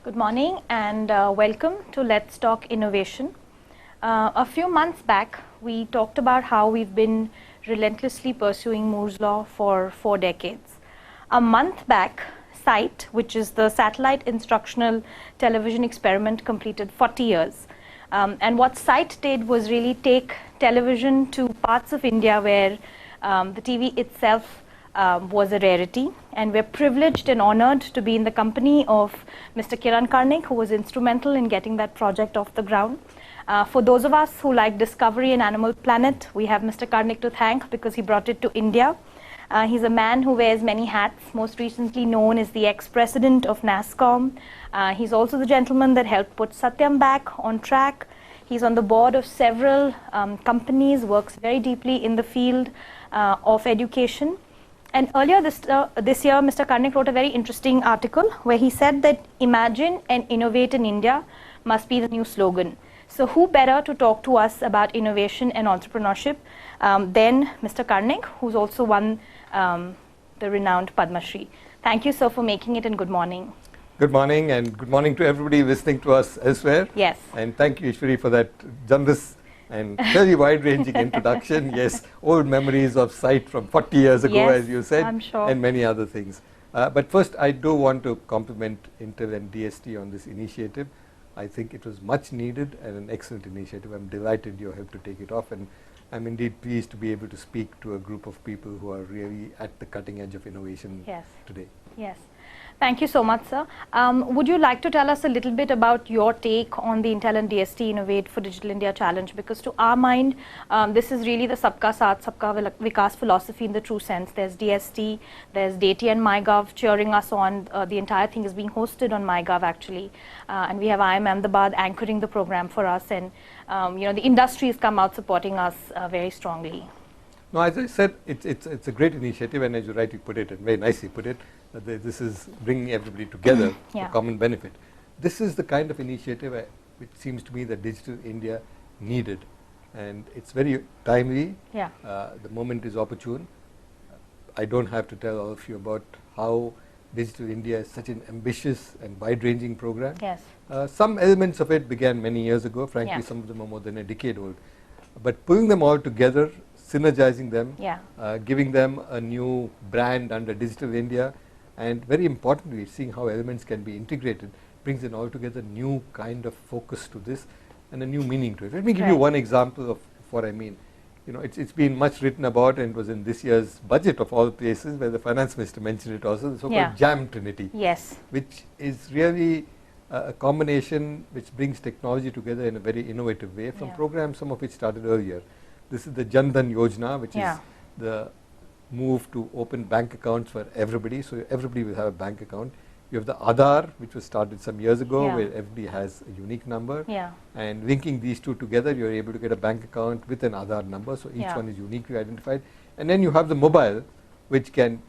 Good morning and welcome to Let's Talk Innovation. A few months back, we talked about how we've been relentlessly pursuing Moore's Law for 4 decades. A month back, SITE, which is the Satellite Instructional Television Experiment, completed 40 years. And what SITE did was really take television to parts of India where the TV itself was a rarity, and we're privileged and honored to be in the company of Mr. Kiran Karnik, who was instrumental in getting that project off the ground. For those of us who like Discovery and Animal Planet, we have Mr. Karnik to thank because he brought it to India. He's a man who wears many hats, most recently known as the ex-president of NASSCOM. He's also the gentleman that helped put Satyam back on track. He's on the board of several companies, works very deeply in the field of education. And earlier this year, Mr. Karnik wrote a very interesting article where he said that imagine and innovate in India must be the new slogan. So who better to talk to us about innovation and entrepreneurship than Mr. Karnik, who's also won the renowned Padma Shri. Thank you, sir, for making it, and good morning. Good morning, and good morning to everybody listening to us elsewhere. Yes. And thank you, Ishwari, for that generous and very wide-ranging introduction. Yes, old memories of SITE from 40 years ago, yes, as you said, I'm sure. and many other things. But first, I do want to compliment Intel and DST on this initiative. I think it was much needed and an excellent initiative. I'm delighted you helped to take it off, and I'm indeed pleased to be able to speak to a group of people who are really at the cutting edge of innovation today. Yes. Thank you so much, sir. Would you like to tell us a little bit about your take on the Intel and DST Innovate for Digital India Challenge? Because to our mind, this is really the Sabka Saath, Sabka Vikas philosophy in the true sense. There's DST, there's DATI and MyGov cheering us on. The entire thing is being hosted on MyGov actually. And we have IIM Ahmedabad anchoring the program for us. And the industry has come out supporting us very strongly. No, as I said, it's a great initiative, and as you rightly put it, and very nicely put it, this is bringing everybody together for common benefit. This is the kind of initiative which seems to me that Digital India needed, and it's very timely. Yeah. The moment is opportune. I don't have to tell all of you about how Digital India is such an ambitious and wide-ranging program. Yes. Some elements of it began many years ago. Frankly, some of them are more than a decade old. But pulling them all together, synergizing them, giving them a new brand under Digital India, and very importantly, seeing how elements can be integrated, brings an altogether new kind of focus to this and a new meaning to it. Let me give you one example of what I mean. It's been much written about, and it was in this year's budget of all places where the finance minister mentioned it also, the so-called Jam Trinity, which is really a combination which brings technology together in a very innovative way from programs, some of which started earlier. This is the Jan Dhan Yojana, which is the move to open bank accounts for everybody, so everybody will have a bank account. You have the Aadhaar, which was started some years ago, where everybody has a unique number, and linking these two together, you're able to get a bank account with an Aadhaar number, so each one is uniquely identified. And then you have the mobile, which can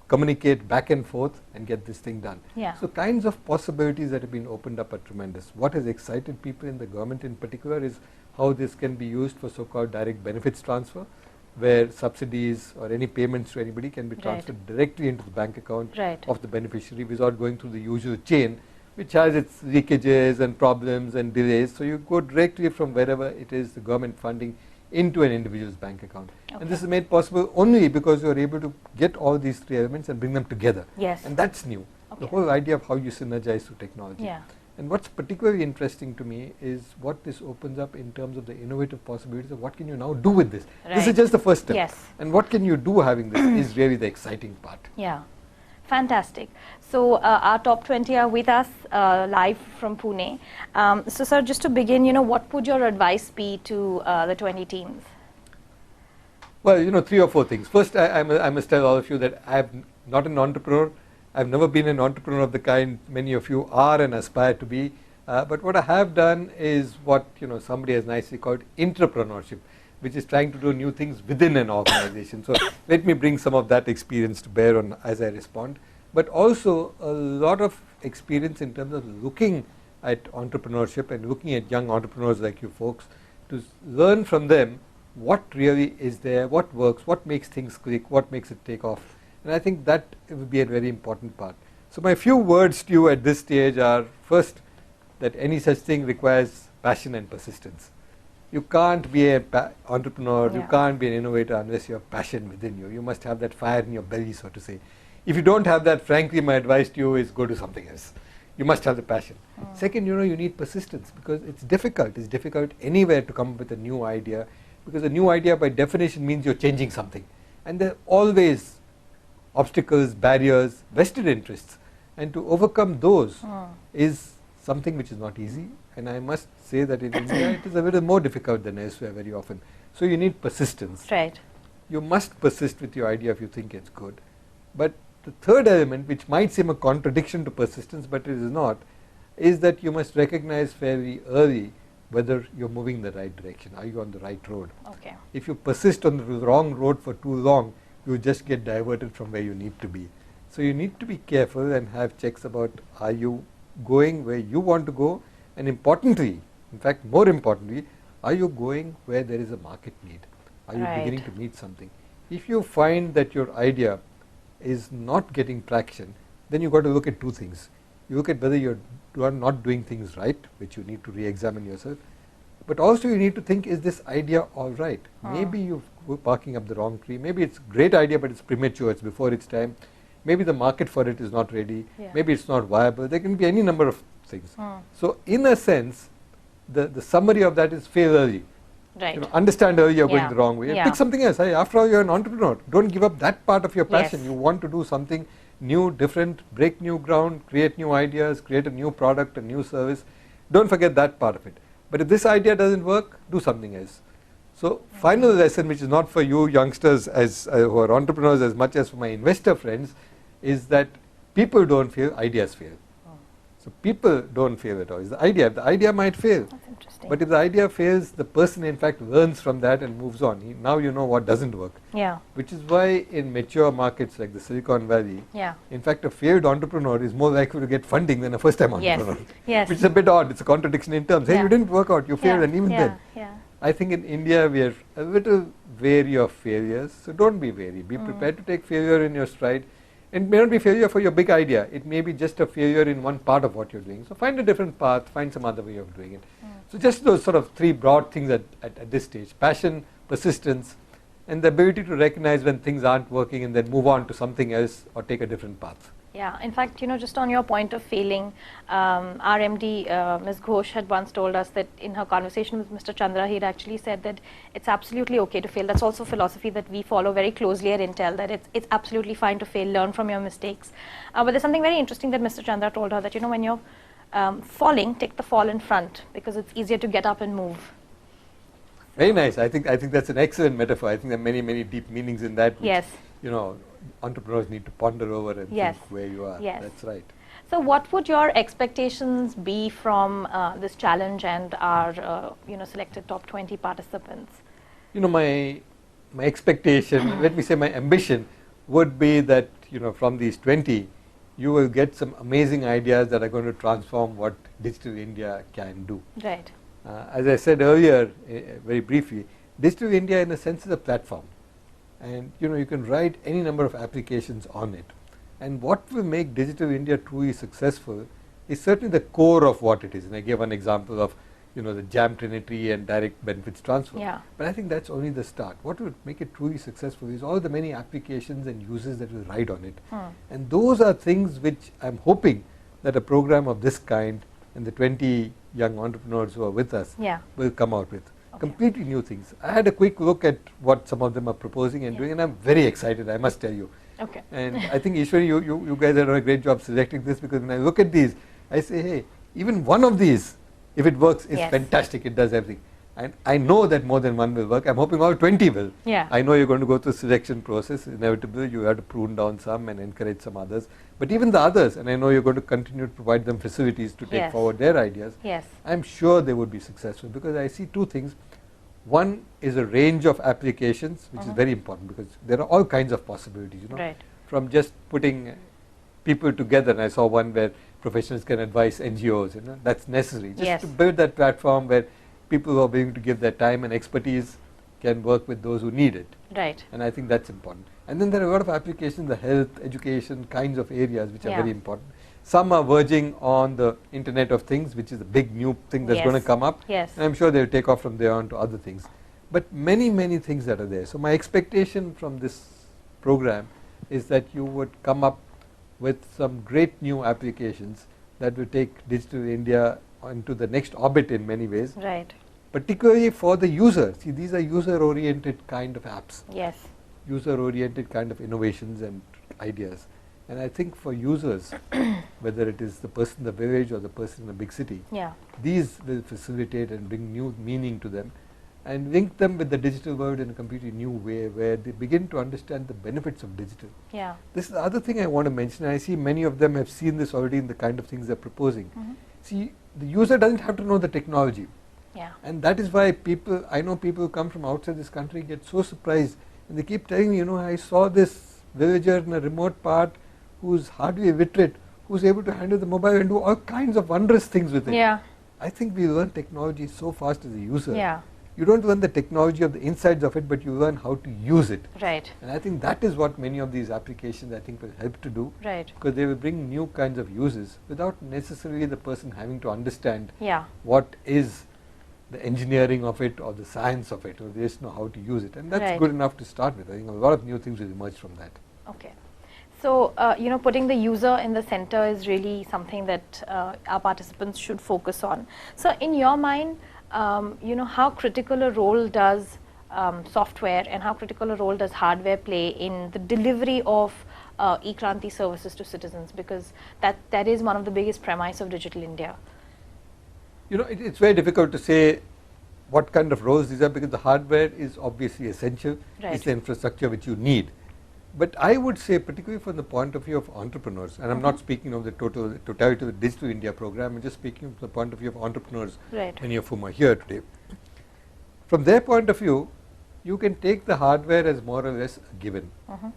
communicate back and forth and get this thing done. So kinds of possibilities that have been opened up are tremendous. What has excited people in the government in particular is how this can be used for so-called direct benefits transfer, where subsidies or any payments to anybody can be transferred directly into the bank account of the beneficiary without going through the usual chain, which has its leakages and problems and delays. So you go directly from wherever it is, the government funding, into an individual's bank account. And this is made possible only because you are able to get all these three elements and bring them together. And that's new. The whole idea of how you synergize through technology. And what's particularly interesting to me is what this opens up in terms of the innovative possibilities of what can you now do with this. This is just the first step. And what can you do having this is really the exciting part. Fantastic. So our top 20 are with us live from Pune. So sir, just to begin, what would your advice be to the 20 teams? Well, 3 or 4 things. First, I must tell all of you that I'm not an entrepreneur. I've never been an entrepreneur of the kind many of you are and aspire to be. But what I have done is what somebody has nicely called intrapreneurship, which is trying to do new things within an organization. So let me bring some of that experience to bear on as I respond. But also a lot of experience in terms of looking at entrepreneurship and looking at young entrepreneurs like you folks to learn from them what really is there, what works, what makes things click, what makes it take off. And I think that would be a very important part. So my few words to you at this stage are, first, that any such thing requires passion and persistence. You can't be an entrepreneur, you can't be an innovator unless you have passion within you. You must have that fire in your belly, so to say. If you don't have that, frankly, my advice to you is go do something else. You must have the passion. Second, you need persistence, because it's difficult. It's difficult anywhere to come up with a new idea, because a new idea by definition means you're changing something. And there are always obstacles, barriers, vested interests. And to overcome those is something which is not easy. And I must say that in India it is a little more difficult than elsewhere very often. So you need persistence. Right. You must persist with your idea if you think it's good. But the third element, which might seem a contradiction to persistence, but it is not, is that you must recognize fairly early whether you're moving in the right direction. Are you on the right road? Okay. If you persist on the wrong road for too long, you just get diverted from where you need to be. So you need to be careful and have checks about, are you going where you want to go? And importantly, in fact more importantly, are you going where there is a market need? Are you beginning to meet something? If you find that your idea is not getting traction, then you've got to look at two things. You look at whether you are not doing things right, which you need to re-examine yourself, but also you need to think, is this idea all right? Maybe you're parking up the wrong tree. Maybe it's a great idea, but it's premature, it's before its time. Maybe the market for it is not ready. Maybe it's not viable. There can be any number of things. So in a sense, the summary of that is fail early. Right. Understand early you're going the wrong way. Pick something else. After all, you're an entrepreneur. Don't give up that part of your passion. You want to do something new, different, break new ground, create new ideas, create a new product, a new service. Don't forget that part of it. But if this idea doesn't work, do something else. So final lesson, which is not for you youngsters as who are entrepreneurs as much as for my investor friends, is that people don't fail, ideas fail. So people don't fail at all. It's the idea. The idea might fail. That's interesting. But if the idea fails, the person in fact learns from that and moves on. Now you know what doesn't work. Yeah. Which is why in mature markets like the Silicon Valley, in fact a failed entrepreneur is more likely to get funding than a first time entrepreneur. Yes. Which is a bit odd. It's a contradiction in terms. Hey, you didn't work out, you failed, and even then. I think in India we are a little wary of failures. So don't be wary. Be prepared to take failure in your stride. It may not be failure for your big idea. It may be just a failure in one part of what you're doing. So find a different path, find some other way of doing it. So just those sort of three broad things at this stage: passion, persistence, and the ability to recognize when things aren't working and then move on to something else or take a different path. Yeah, in fact, just on your point of failing, our MD, Ms. Ghosh, had once told us that in her conversation with Mr. Chandra, he'd actually said that it's absolutely okay to fail. That's also a philosophy that we follow very closely at Intel, that it's absolutely fine to fail, learn from your mistakes. But there's something very interesting that Mr. Chandra told her, that when you're falling, take the fall in front, because it's easier to get up and move. Very nice. I think that's an excellent metaphor. I think there are many, many deep meanings in that. Which, entrepreneurs need to ponder over and think where you are. That's right. So what would your expectations be from this challenge and our selected top 20 participants? My expectation, let me say my ambition, would be that from these 20 you will get some amazing ideas that are going to transform what Digital India can do. Right. As I said earlier, very briefly, Digital India in a sense is a platform. And you can write any number of applications on it. And what will make Digital India truly successful is certainly the core of what it is. And I gave one example of the Jam Trinity and direct benefits transfer. But I think that's only the start. What will make it truly successful is all the many applications and users that will ride on it. And those are things which I'm hoping that a program of this kind and the 20 young entrepreneurs who are with us will come out with. Completely new things. I had a quick look at what some of them are proposing and doing, and I'm very excited, I must tell you. Okay. And I think Ishwari, you guys have done a great job selecting this, because when I look at these, I say, hey, even one of these, if it works, is fantastic. It does everything. And I know that more than one will work. I'm hoping all 20 will. I know you're going to go through selection process. Inevitably, you have to prune down some and encourage some others. But even the others, and I know you're going to continue to provide them facilities to take forward their ideas. I'm sure they would be successful, because I see two things. One is a range of applications, which is very important, because there are all kinds of possibilities, from just putting people together. And I saw one where professionals can advise NGOs, that's necessary. Just to build that platform where people who are willing to give their time and expertise can work with those who need it. Right. And I think that's important. And then there are a lot of applications in the health, education kinds of areas which are very important. Some are verging on the Internet of Things, which is a big new thing that's going to come up. Yes. And I'm sure they'll take off from there on to other things. But many, many things that are there. So my expectation from this program is that you would come up with some great new applications that will take Digital India into the next orbit in many ways. Right. Particularly for the user. See, these are user-oriented kind of apps. Yes. User-oriented kind of innovations and ideas. And I think for users, whether it is the person in the village or the person in a big city, these will facilitate and bring new meaning to them and link them with the digital world in a completely new way where they begin to understand the benefits of digital. This is the other thing I want to mention. I see many of them have seen this already in the kind of things they're proposing. See, the user doesn't have to know the technology. And that is why people, I know people who come from outside this country get so surprised and they keep telling me, you know, I saw this villager in a remote part who's hardly illiterate, who's able to handle the mobile and do all kinds of wondrous things with it. I think we learn technology so fast as a user. You don't learn the technology of the insides of it, but you learn how to use it. Right. And I think that is what many of these applications I think will help to do. Right. Because they will bring new kinds of uses without necessarily the person having to understand what is the engineering of it or the science of it, or they just know how to use it. And that's good enough to start with. I think a lot of new things will emerge from that. Okay. So, you know, putting the user in the center is really something that our participants should focus on. So, in your mind, you know, how critical a role does software and how critical a role does hardware play in the delivery of e-Kranti services to citizens? Because that is one of the biggest premise of Digital India. You know, it's very difficult to say what kind of roles these are because the hardware is obviously essential. It's the infrastructure which you need. But I would say, particularly from the point of view of entrepreneurs, and I'm not speaking of the totality of the Digital India program, I'm just speaking from the point of view of entrepreneurs, many of whom are here today. From their point of view, you can take the hardware as more or less a given.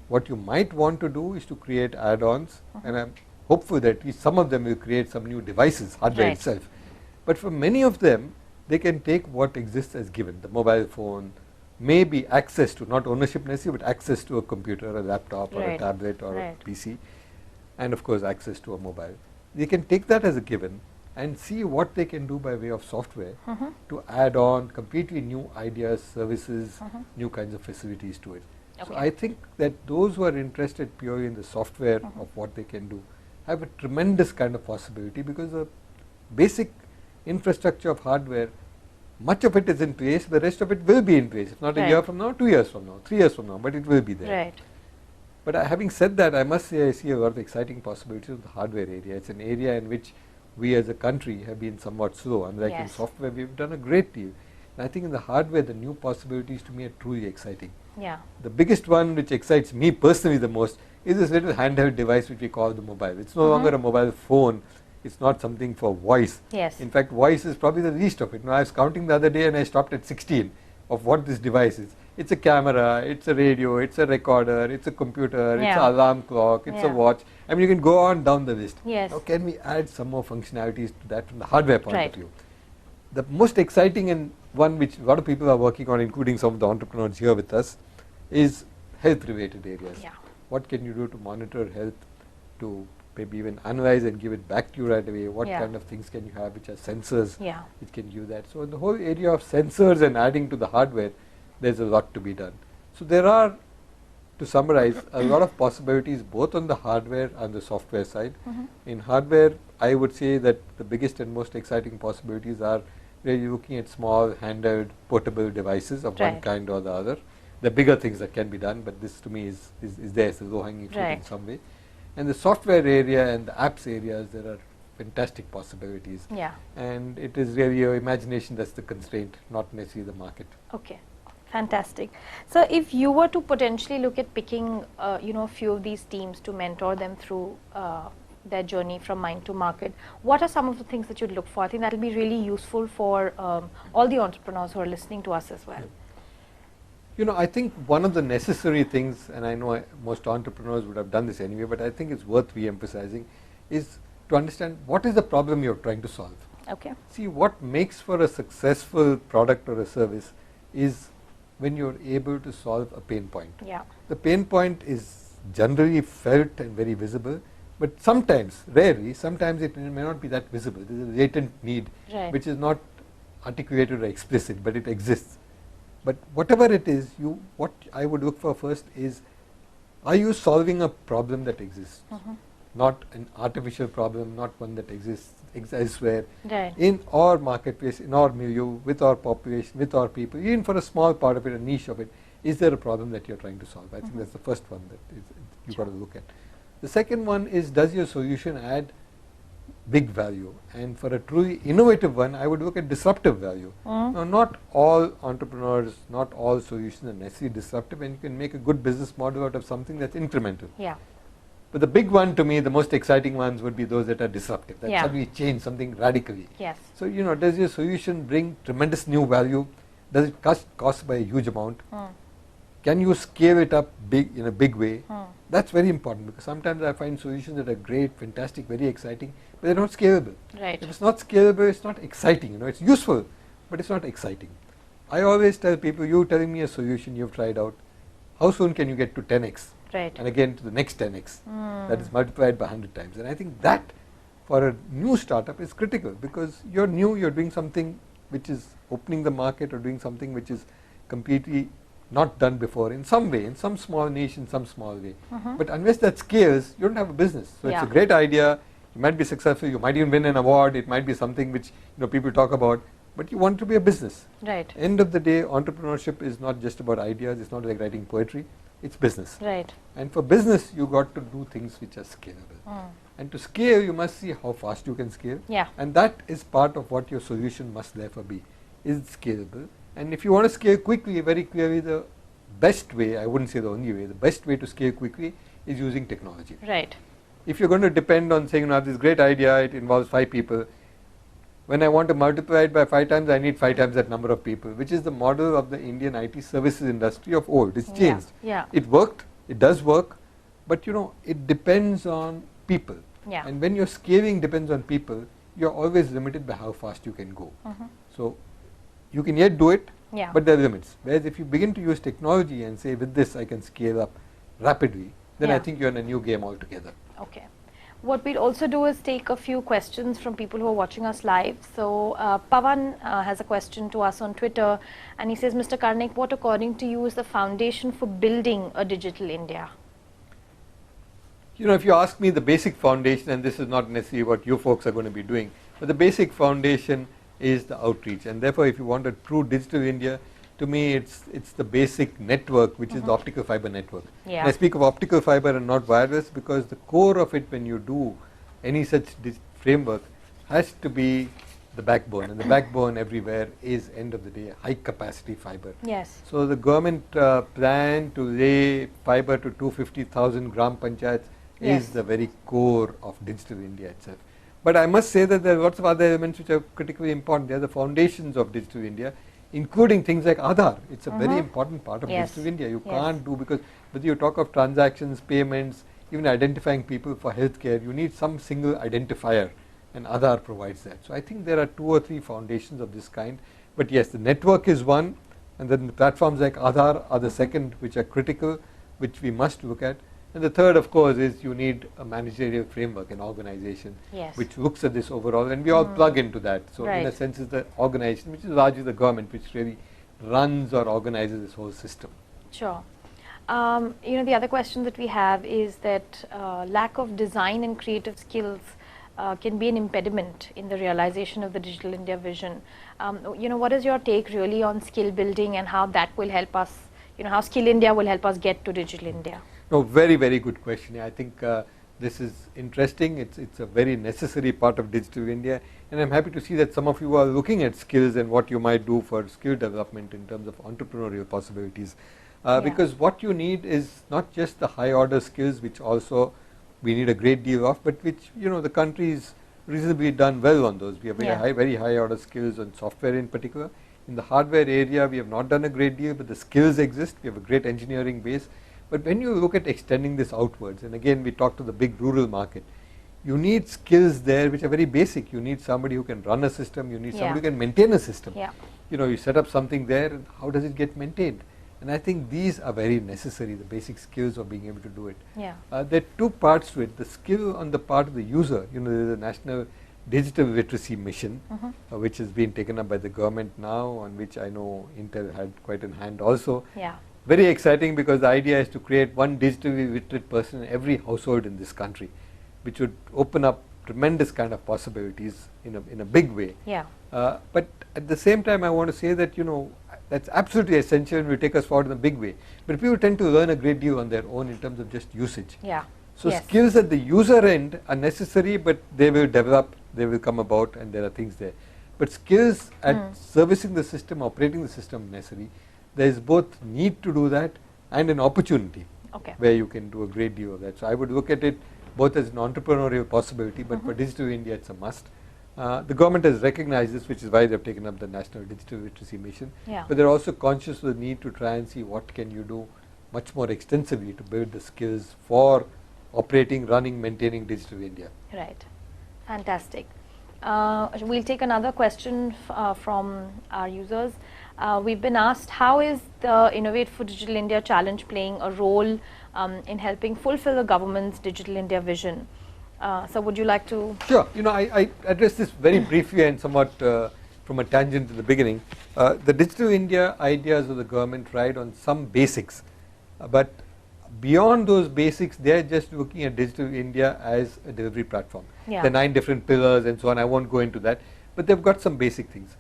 What you might want to do is to create add-ons, and I'm hopeful that at least some of them will create some new devices, hardware itself. But for many of them, they can take what exists as given, the mobile phone, maybe access to, not ownership necessarily, but access to a computer, a laptop or a tablet or a PC, and of course access to a mobile. They can take that as a given and see what they can do by way of software to add on completely new ideas, services, new kinds of facilities to it. So I think that those who are interested purely in the software of what they can do have a tremendous kind of possibility because the basic infrastructure of hardware, much of it is in place, the rest of it will be in place, if not a year from now, 2 years from now, 3 years from now, but it will be there. But having said that, I must say I see a lot of exciting possibilities in the hardware area. It's an area in which we as a country have been somewhat slow, unlike in software we've done a great deal. And I think in the hardware the new possibilities to me are truly exciting. The biggest one which excites me personally the most is this little handheld device which we call the mobile. It's no longer a mobile phone. It's not something for voice. In fact, voice is probably the least of it. Now, I was counting the other day and I stopped at 16 of what this device is. It's a camera, it's a radio, it's a recorder, it's a computer, it's an alarm clock, it's a watch. I mean, you can go on down the list. Now, can we add some more functionalities to that from the hardware point of view? The most exciting and one which a lot of people are working on, including some of the entrepreneurs here with us, is health-related areas. What can you do to monitor health, to maybe even analyze and give it back to you right away? What kind of things can you have which are sensors which can do that? So in the whole area of sensors and adding to the hardware, there's a lot to be done. So there are, to summarize, a lot of possibilities both on the hardware and the software side. In hardware, I would say that the biggest and most exciting possibilities are really looking at small, handheld, portable devices of one kind or the other. The bigger things that can be done, but this to me is there, it's a low-hanging fruit in some way. And the software area and the apps areas, there are fantastic possibilities. And it is really your imagination that's the constraint, not necessarily the market. Okay, fantastic. So if you were to potentially look at picking, you know, a few of these teams to mentor them through their journey from mind to market, what are some of the things that you'd look for? I think that will be really useful for all the entrepreneurs who are listening to us as well. You know, I think one of the necessary things, and I know most entrepreneurs would have done this anyway, but I think it's worth re-emphasizing, is to understand what is the problem you're trying to solve. See, what makes for a successful product or a service is when you're able to solve a pain point. Yeah. The pain point is generally felt and very visible, but sometimes, rarely, sometimes it may not be that visible. There's a latent need which is not articulated or explicit, but it exists. But whatever it is, what I would look for first is, are you solving a problem that exists? Not an artificial problem, not one that exists elsewhere, in our marketplace, in our milieu, with our population, with our people, even for a small part of it, a niche of it. Is there a problem that you're trying to solve? I think that's the first one that you've got to look at. The second one is, does your solution add big value? And for a truly innovative one, I would look at disruptive value. Now, not all entrepreneurs, not all solutions are necessarily disruptive, and you can make a good business model out of something that's incremental. Yeah. But the big one, to me, the most exciting ones would be those that are disruptive, that suddenly change something radically. Yes. So, does your solution bring tremendous new value? Does it cost by a huge amount? Can you scale it up in a big way? That's very important, because sometimes I find solutions that are great, fantastic, very exciting, but they're not scalable. Right. If it's not scalable, it's not exciting. It's useful, but it's not exciting. I always tell people, you telling me a solution you've tried out, how soon can you get to 10x? Right. And again to the next 10x. That is multiplied by 100 times. And I think that for a new startup is critical, because you're new, you're doing something which is opening the market, or doing something which is completely not done before in some way, in some small niche, in some small way. But unless that scales, you don't have a business. So it's a great idea, you might be successful, you might even win an award, it might be something which people talk about, but you want to be a business. Right. End of the day, entrepreneurship is not just about ideas, it's not like writing poetry, it's business. Right. And for business, you got to do things which are scalable. And to scale, you must see how fast you can scale. Yeah. And that is part of what your solution must therefore be. Is it scalable? And if you want to scale quickly, very clearly the best way, I wouldn't say the only way, the best way to scale quickly is using technology. Right. If you're going to depend on saying, I have this great idea, it involves 5 people. When I want to multiply it by 5 times, I need 5 times that number of people, which is the model of the Indian IT services industry of old. It's changed. Yeah. It worked, it does work, but it depends on people. Yeah. And when your scaling depends on people, you're always limited by how fast you can go. So you can yet do it, but there are limits. Whereas if you begin to use technology and say, with this I can scale up rapidly, then I think you're in a new game altogether. Okay. What we'll also do is take a few questions from people who are watching us live. So Pavan has a question to us on Twitter, and he says, Mr. Karnik, what according to you is the foundation for building a digital India? If you ask me, the basic foundation, and this is not necessarily what you folks are going to be doing, but the basic foundation is the outreach. And therefore, if you want a true digital India, to me it's the basic network, which is the optical fiber network. And I speak of optical fiber and not wireless, because the core of it, when you do any such framework, has to be the backbone. And the backbone everywhere is, end of the day, high capacity fiber. Yes. So the government plan to lay fiber to 250,000 gram panchayats is the very core of digital India itself. But I must say that there are lots of other elements which are critically important. They are the foundations of digital India, including things like Aadhaar. It's a very important part of digital India. You can't do, because whether you talk of transactions, payments, even identifying people for healthcare, you need some single identifier, and Aadhaar provides that. So I think there are 2 or 3 foundations of this kind. But yes, the network is one, and then the platforms like Aadhaar are the second, which are critical, which we must look at. And the third, of course, is you need a managerial framework, an organization, which looks at this overall, and we all plug into that. So in a sense, it's the organization, which is largely the government, which really runs or organizes this whole system. Sure. The other question that we have is that lack of design and creative skills can be an impediment in the realization of the Digital India vision. What is your take really on skill building, and how that will help us, how Skill India will help us get to Digital India? No, very, very good question. I think this is interesting. It's a very necessary part of Digital India, and I'm happy to see that some of you are looking at skills and what you might do for skill development in terms of entrepreneurial possibilities. Because what you need is not just the high order skills, which also we need a great deal of, but which the country's reasonably done well on those. We have very high order skills on software in particular. In the hardware area, we have not done a great deal, but the skills exist. We have a great engineering base. But when you look at extending this outwards, and again we talk to the big rural market, you need skills there which are very basic. You need somebody who can run a system, you need somebody who can maintain a system. You set up something there, and how does it get maintained? And I think these are very necessary, the basic skills of being able to do it. Yeah. There are two parts to it. The skill on the part of the user, there is a national digital literacy mission, which has been taken up by the government now, on which I know Intel had quite a hand also. Yeah. Very exciting, because the idea is to create one digitally literate person in every household in this country, which would open up tremendous kind of possibilities in a big way. Yeah. But at the same time, I want to say that that's absolutely essential and will take us forward in a big way. But people tend to learn a great deal on their own in terms of just usage. Yeah. So skills at the user end are necessary, but they will develop, they will come about, and there are things there. But skills at servicing the system, operating the system necessary. There is both need to do that and an opportunity where you can do a great deal of that. So I would look at it both as an entrepreneurial possibility, but for Digital India it's a must. The government has recognized this, which is why they have taken up the National Digital Literacy Mission. Yeah. But they are also conscious of the need to try and see what can you do much more extensively to build the skills for operating, running, maintaining Digital India. Right. Fantastic. We'll take another question from our users. We've been asked, how is the Innovate for Digital India Challenge playing a role in helping fulfill the government's Digital India vision? So would you like to? Sure. I addressed this very briefly and somewhat from a tangent in the beginning. The Digital India ideas of the government ride on some basics, but beyond those basics, they are just looking at Digital India as a delivery platform. Yeah. There are 9 different pillars and so on. I won't go into that, but they've got some basic things.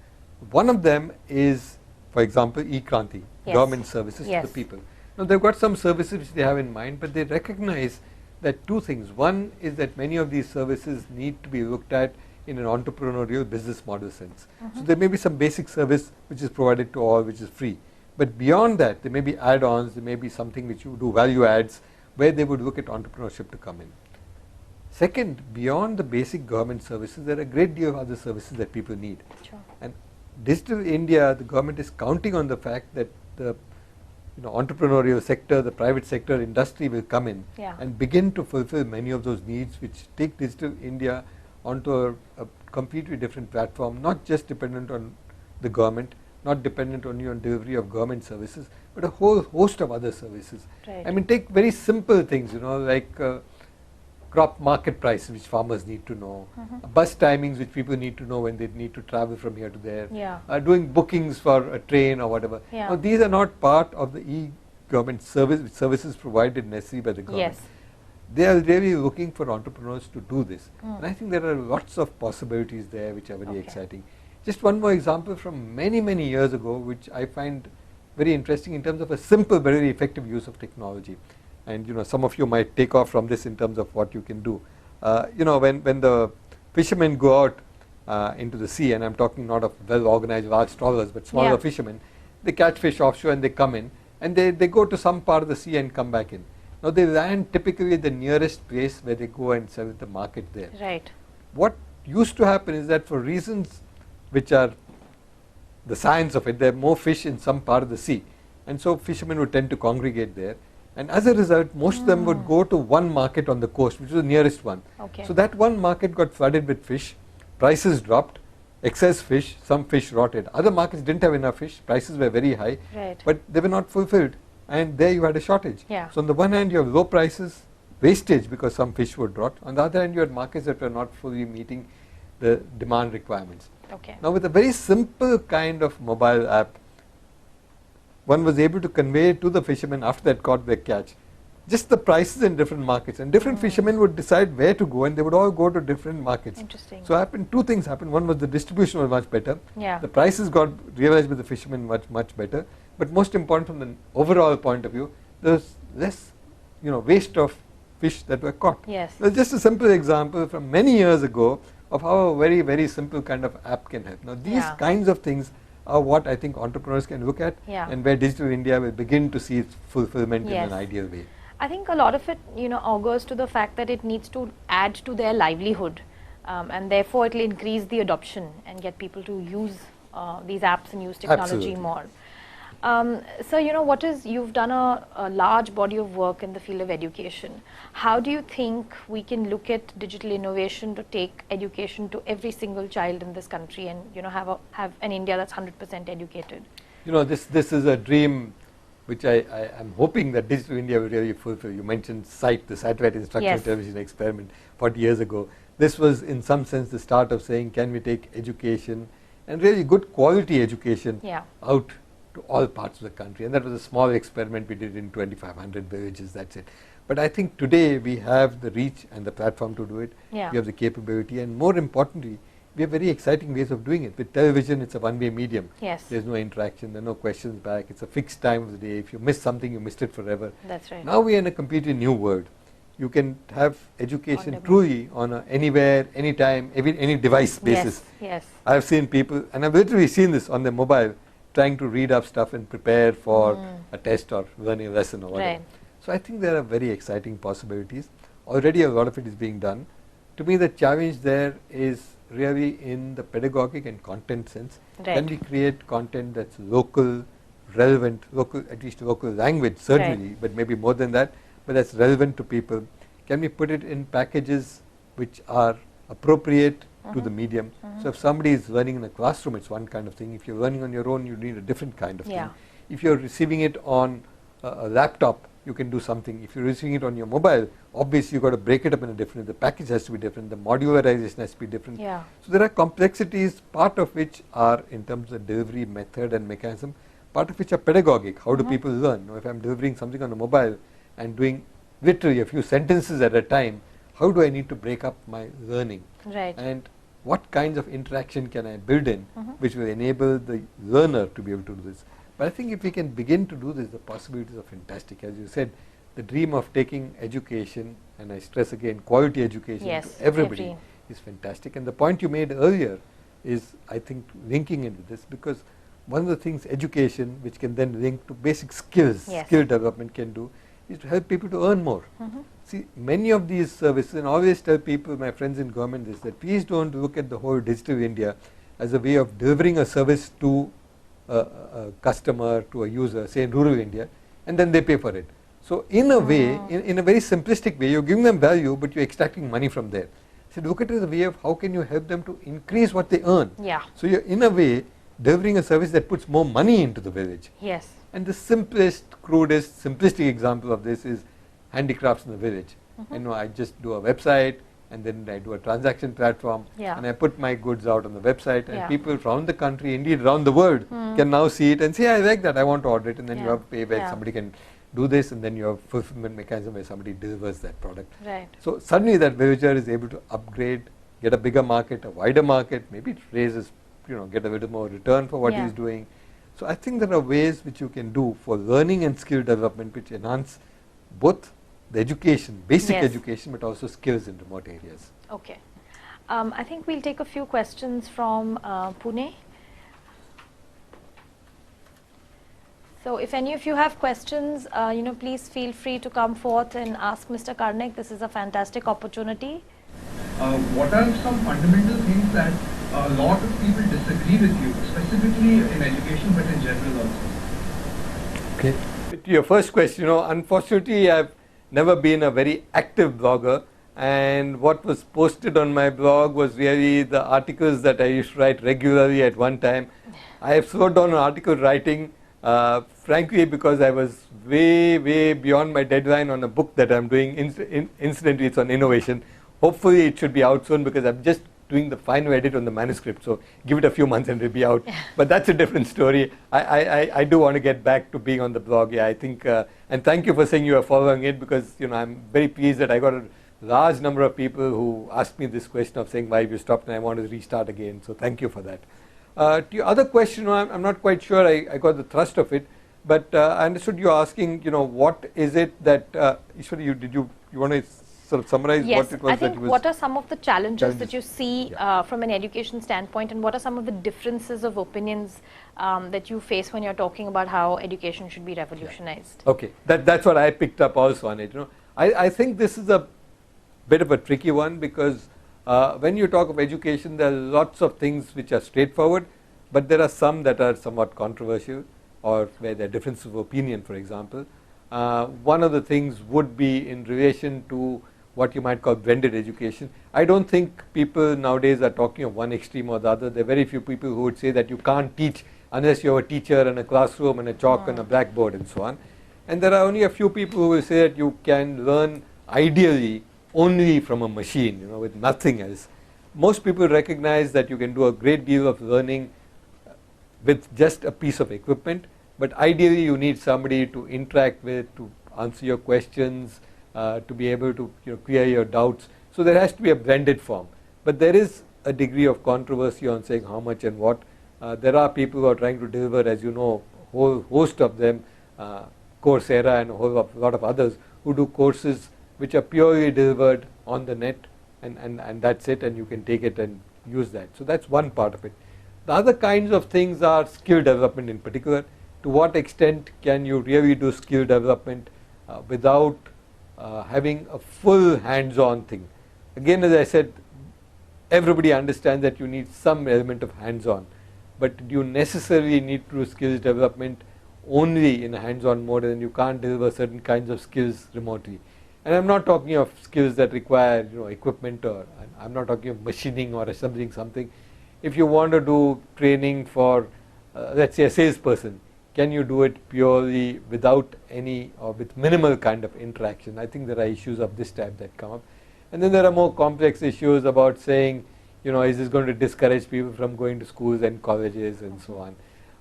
One of them is, for example, e-Kranti, government services to the people. Now they've got some services which they have in mind, but they recognize that 2 things. One is that many of these services need to be looked at in an entrepreneurial business model sense. So there may be some basic service which is provided to all, which is free. But beyond that, there may be add-ons, there may be something which you do value adds, where they would look at entrepreneurship to come in. Second, beyond the basic government services, there are a great deal of other services that people need. Sure. And Digital India, the government is counting on the fact that the entrepreneurial sector, the private sector, industry will come in and begin to fulfill many of those needs, which take Digital India onto a completely different platform, not just dependent on the government, not dependent only on delivery of government services, but a whole host of other services. Right. I mean, take very simple things, like crop market prices, which farmers need to know, bus timings, which people need to know when they need to travel from here to there, doing bookings for a train or whatever. Now, these are not part of the e-government services provided necessarily by the government. Yes. They are really looking for entrepreneurs to do this. And I think there are lots of possibilities there which are very exciting. Just one more example from many, many years ago, which I find very interesting in terms of a simple, very effective use of technology. And some of you might take off from this in terms of what you can do. When the fishermen go out into the sea, and I'm talking not of well-organized large trawlers, but smaller fishermen, they catch fish offshore and they come in, and they go to some part of the sea and come back in. Now they land typically the nearest place where they go and sell at the market there. Right. What used to happen is that for reasons which are the science of it, there are more fish in some part of the sea, and so fishermen would tend to congregate there, and as a result most of them would go to one market on the coast, which was the nearest one. So that one market got flooded with fish, prices dropped, excess fish, some fish rotted. Other markets didn't have enough fish, prices were very high, but they were not fulfilled, and there you had a shortage. So on the one hand you have low prices, wastage because some fish were rot. On the other hand you had markets that were not fully meeting the demand requirements. Now with a very simple kind of mobile app, one was able to convey to the fishermen after they had caught their catch just the prices in different markets, and different fishermen would decide where to go, and they would all go to different markets. Interesting. So 2 things happened. One was the distribution was much better, the prices got realized by the fishermen much better, but most important from the overall point of view, there was less waste of fish that were caught. That's just a simple example from many years ago of how a very, very simple kind of app can help. Now these kinds of things are what I think entrepreneurs can look at, and where Digital India will begin to see its fulfillment in an ideal way. I think a lot of it augurs to the fact that it needs to add to their livelihood, and therefore it will increase the adoption and get people to use these apps and use technology more. So you've done a large body of work in the field of education. How do you think we can look at digital innovation to take education to every single child in this country, and have an India that's 100% educated? This is a dream which I am hoping that Digital India will really fulfill. You mentioned SITE, the Satellite Instructional Television Experiment 40 years ago. This was in some sense the start of saying, can we take education and really good quality education out to all parts of the country. And that was a small experiment we did in 2,500 villages, that's it. But I think today we have the reach and the platform to do it. We have the capability, and more importantly, we have very exciting ways of doing it. With television, it's a one-way medium. There's no interaction, there are no questions back. It's a fixed time of the day. If you miss something, you missed it forever. That's right. Now we are in a completely new world. You can have education truly on a anywhere, anytime, any device basis. I've seen people, and I've literally seen this on their mobile, trying to read up stuff and prepare for a test or learning a lesson or whatever. So I think there are very exciting possibilities. Already a lot of it is being done. To me, the challenge there is really in the pedagogic and content sense. Can we create content that's local, relevant, local, at least local language certainly, but maybe more than that, but that's relevant to people? Can we put it in packages which are appropriate to the medium? So if somebody is learning in a classroom, it's one kind of thing. If you're learning on your own, you need a different kind of thing. If you're receiving it on a laptop, you can do something. If you're receiving it on your mobile, obviously you've got to break it up in a different, the package has to be different, the modularization has to be different. So there are complexities, part of which are in terms of delivery method and mechanism, part of which are pedagogic. How do people learn? Now, if I'm delivering something on a mobile and doing literally a few sentences at a time, how do I need to break up my learning? And what kinds of interaction can I build in which will enable the learner to be able to do this? But I think if we can begin to do this, the possibilities are fantastic. As you said, the dream of taking education, and I stress again, quality education to everybody is fantastic. And the point you made earlier is, I think, linking into this, because one of the things education, which can then link to basic skills, skill development can do, is to help people to earn more. See, many of these services, and I always tell people, my friends in government, is that please don't look at the whole Digital India as a way of delivering a service to a customer, to a user, say in rural India, and then they pay for it. So in a way, in a very simplistic way, you're giving them value, but you're extracting money from there. So look at it as a way of how can you help them to increase what they earn. So you're in a way delivering a service that puts more money into the village. And the simplest, crudest, simplistic example of this is handicrafts in the village. You know, I just do a website, and then I do a transaction platform, and I put my goods out on the website, and people around the country, indeed around the world, can now see it and say, I like that, I want to order it, and then you have to pay where somebody can do this, and then you have fulfillment mechanism where somebody delivers that product. So suddenly that villager is able to upgrade, get a bigger market, a wider market, maybe it raises, get a little more return for what he's doing. So I think there are ways which you can do for learning and skill development which enhance both the education, basic education, but also skills in remote areas. Okay. I think we'll take a few questions from Pune. So if any of you have questions, please feel free to come forth and ask Mr. Karnik. This is a fantastic opportunity. What are some fundamental things that a lot of people disagree with you, specifically in education, but in general also? Okay. To your first question, unfortunately, I've never been a very active blogger, and what was posted on my blog was really the articles that I used to write regularly at one time. I have slowed down on article writing, frankly, because I was way beyond my deadline on a book that I'm doing. Incidentally, it's on innovation. Hopefully it should be out soon, because I'm just doing the final edit on the manuscript, so give it a few months and it'll be out. But that's a different story. I do want to get back to being on the blog. I think, and thank you for saying you are following it, because I'm very pleased that I got a large number of people who asked me this question of saying, why have you stopped, and I want to restart again. So thank you for that. To your other question, I'm not quite sure I got the thrust of it, but I understood you asking, what is it that, Ishwari, you want to sort of summarize what it was? I think what are some of the challenges that you see from an education standpoint, and what are some of the differences of opinions that you face when you're talking about how education should be revolutionized? Okay, that's what I picked up also on it. I think this is a bit of a tricky one, because when you talk of education, there are lots of things which are straightforward, but there are some that are somewhat controversial, or where there are differences of opinion, for example. One of the things would be in relation to what you might call blended education. I don't think people nowadays are talking of one extreme or the other. There are very few people who would say that you can't teach unless you have a teacher and a classroom and a chalk and a blackboard and so on. And there are only a few people who will say that you can learn ideally only from a machine, you know, with nothing else. Most people recognize that you can do a great deal of learning with just a piece of equipment, but ideally you need somebody to interact with, to answer your questions, to be able to, you know, clear your doubts. So there has to be a blended form. But there is a degree of controversy on saying how much and what. There are people who are trying to deliver, as you know, a whole host of them, Coursera and a whole lot of others, who do courses which are purely delivered on the net, and that's it, and you can take it and use that. So that's one part of it. The other kinds of things are skill development in particular. To what extent can you really do skill development without having a full hands-on thing? Again, as I said, everybody understands that you need some element of hands-on, but do you necessarily need to do skills development only in a hands-on mode, and you can't deliver certain kinds of skills remotely? And I'm not talking of skills that require, you know, equipment, or I'm not talking of machining or something. If you want to do training for, let's say, a salesperson, can you do it purely without any or with minimal kind of interaction? I think there are issues of this type that come up. And then there are more complex issues about saying, you know, is this going to discourage people from going to schools and colleges and so on?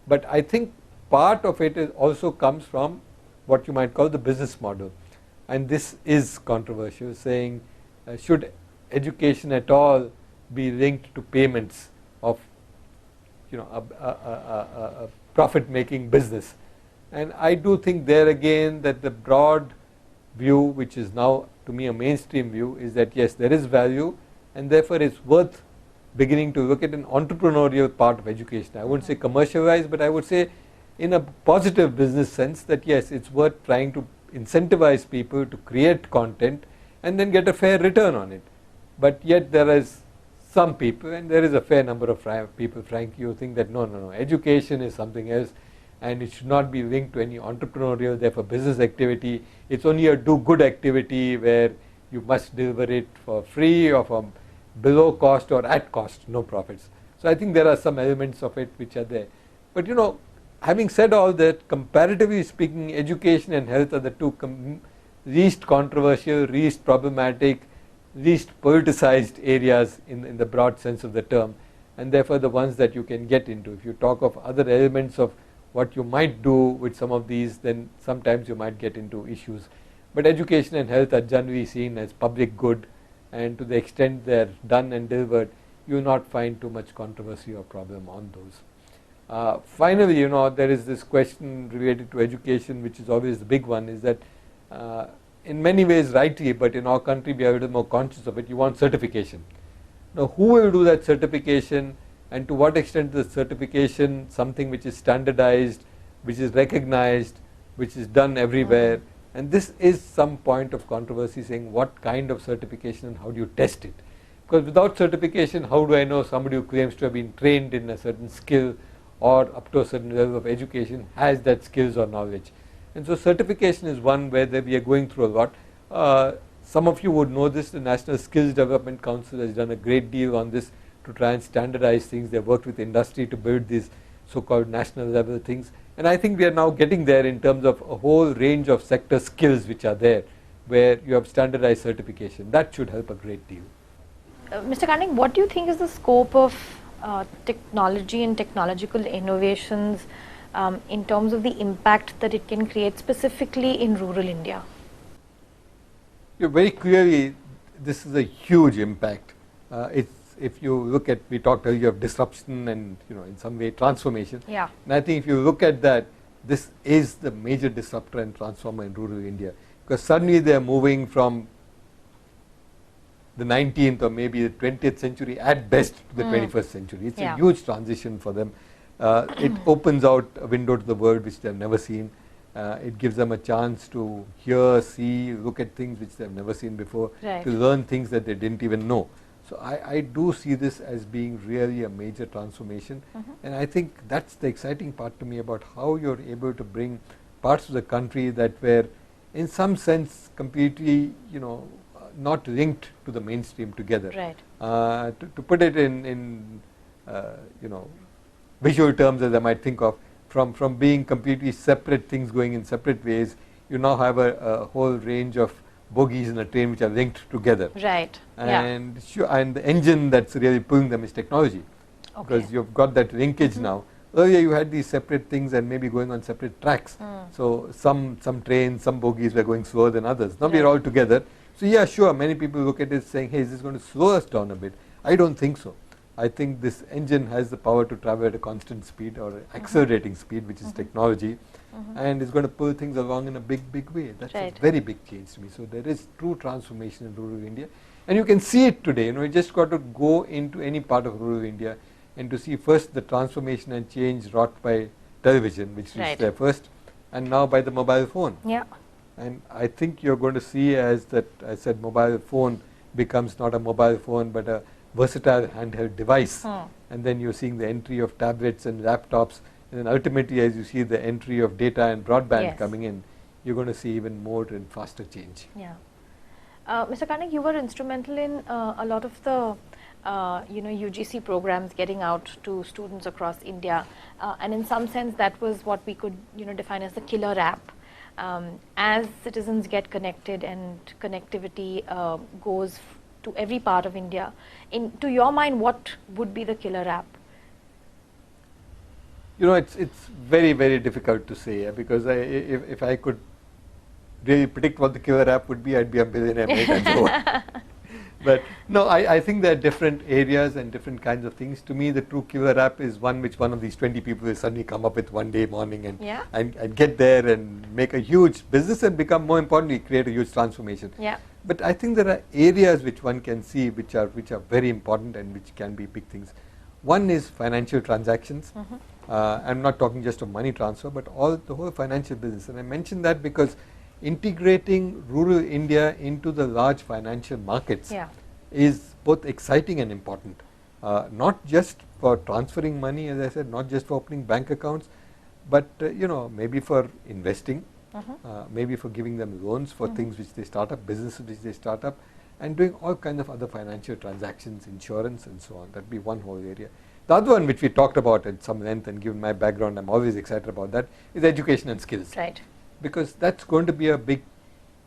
But I think part of it also comes from what you might call the business model. And this is controversial, saying should education at all be linked to payments of, you know, a profit-making business? And I do think there again that the broad view, which is now to me a mainstream view, is that yes, there is value, and therefore it's worth beginning to look at an entrepreneurial part of education. I wouldn't say commercialized, but I would say in a positive business sense that yes, it's worth trying to incentivize people to create content and then get a fair return on it. But yet there is some people, and there is a fair number of people, frankly, who think that no, education is something else, and it should not be linked to any entrepreneurial, therefore business activity. It's only a do-good activity where you must deliver it for free or for below cost or at cost, no profits. So I think there are some elements of it which are there. But you know, having said all that, comparatively speaking, education and health are the two least controversial, least problematic, least politicized areas in the broad sense of the term, and therefore the ones that you can get into. If you talk of other elements of what you might do with some of these, then sometimes you might get into issues. But education and health are generally seen as public good, and to the extent they are done and delivered, you will not find too much controversy or problem on those. Finally, you know, there is this question related to education, which is always the big one, is that in many ways rightly, but in our country we are a little more conscious of it, you want certification. Now who will do that certification, and to what extent is certification something which is standardized, which is recognized, which is done everywhere? And this is some point of controversy, saying what kind of certification and how do you test it? Because without certification, how do I know somebody who claims to have been trained in a certain skill or up to a certain level of education has that skills or knowledge? And so certification is one where we are going through a lot. Some of you would know this, the National Skills Development Council has done a great deal on this to try and standardize things. They have worked with industry to build these so-called national level things. And I think we are now getting there in terms of a whole range of sector skills which are there, where you have standardized certification. That should help a great deal. Mr. Karnik, what do you think is the scope of technology and technological innovations in terms of the impact that it can create specifically in rural India? Very clearly, this is a huge impact. If you look at, we talked earlier of disruption and, you know, in some way transformation. Yeah. And I think if you look at that, this is the major disruptor and transformer in rural India, because suddenly they are moving from the 19th or maybe the 20th century at best to the 21st century. It's a huge transition for them. It opens out a window to the world which they have never seen. It gives them a chance to hear, see, look at things which they have never seen before, to learn things that they didn't even know. So I do see this as being really a major transformation, and I think that's the exciting part to me about how you're able to bring parts of the country that were in some sense completely, you know, not linked to the mainstream together. Right. To put it in you know, visual terms as I might think of, from being completely separate things going in separate ways, you now have a whole range of bogies in a train which are linked together. Right. And and the engine that's really pulling them is technology, because you've got that linkage now. Earlier you had these separate things and maybe going on separate tracks. So some trains, some bogies were going slower than others. Now we're all together. So yeah, sure, many people look at it saying, hey, is this going to slow us down a bit? I don't think so. I think this engine has the power to travel at a constant speed or accelerating speed, which is technology, and is going to pull things along in a big way. That's a very big change to me. So there is true transformation in rural India, and you can see it today. You just got to go into any part of rural India and to see first the transformation and change wrought by television, which is there first, and now by the mobile phone. And I think you're going to see, as that I said, mobile phone becomes not a mobile phone but a versatile handheld device, and then you're seeing the entry of tablets and laptops, and then ultimately as you see the entry of data and broadband coming in, you're going to see even more and faster change. Mr. Karnik, you were instrumental in a lot of the UGC programs getting out to students across India, and in some sense that was what we could define as the killer app. As citizens get connected and connectivity goes to every part of India, to your mind, what would be the killer app? It's very difficult to say, because if I could really predict what the killer app would be, I'd be a billionaire many times over. But no, I think there are different areas and different kinds of things. To me, the true killer app is one which one of these 20 people will suddenly come up with one day morning and get there and make a huge business and become, more importantly, create a huge transformation. But I think there are areas which one can see which are very important and which can be big things. One is financial transactions. I'm not talking just of money transfer, but the whole financial business. And I mention that because integrating rural India into the large financial markets is both exciting and important. Not just for transferring money, as I said, not just for opening bank accounts, but maybe for investing, maybe for giving them loans for things which they start up, businesses which they start up, and doing all kinds of other financial transactions, insurance and so on. That would be one whole area. The other one which we talked about at some length, and given my background I'm always excited about that, is education and skills. Because that's going to be a big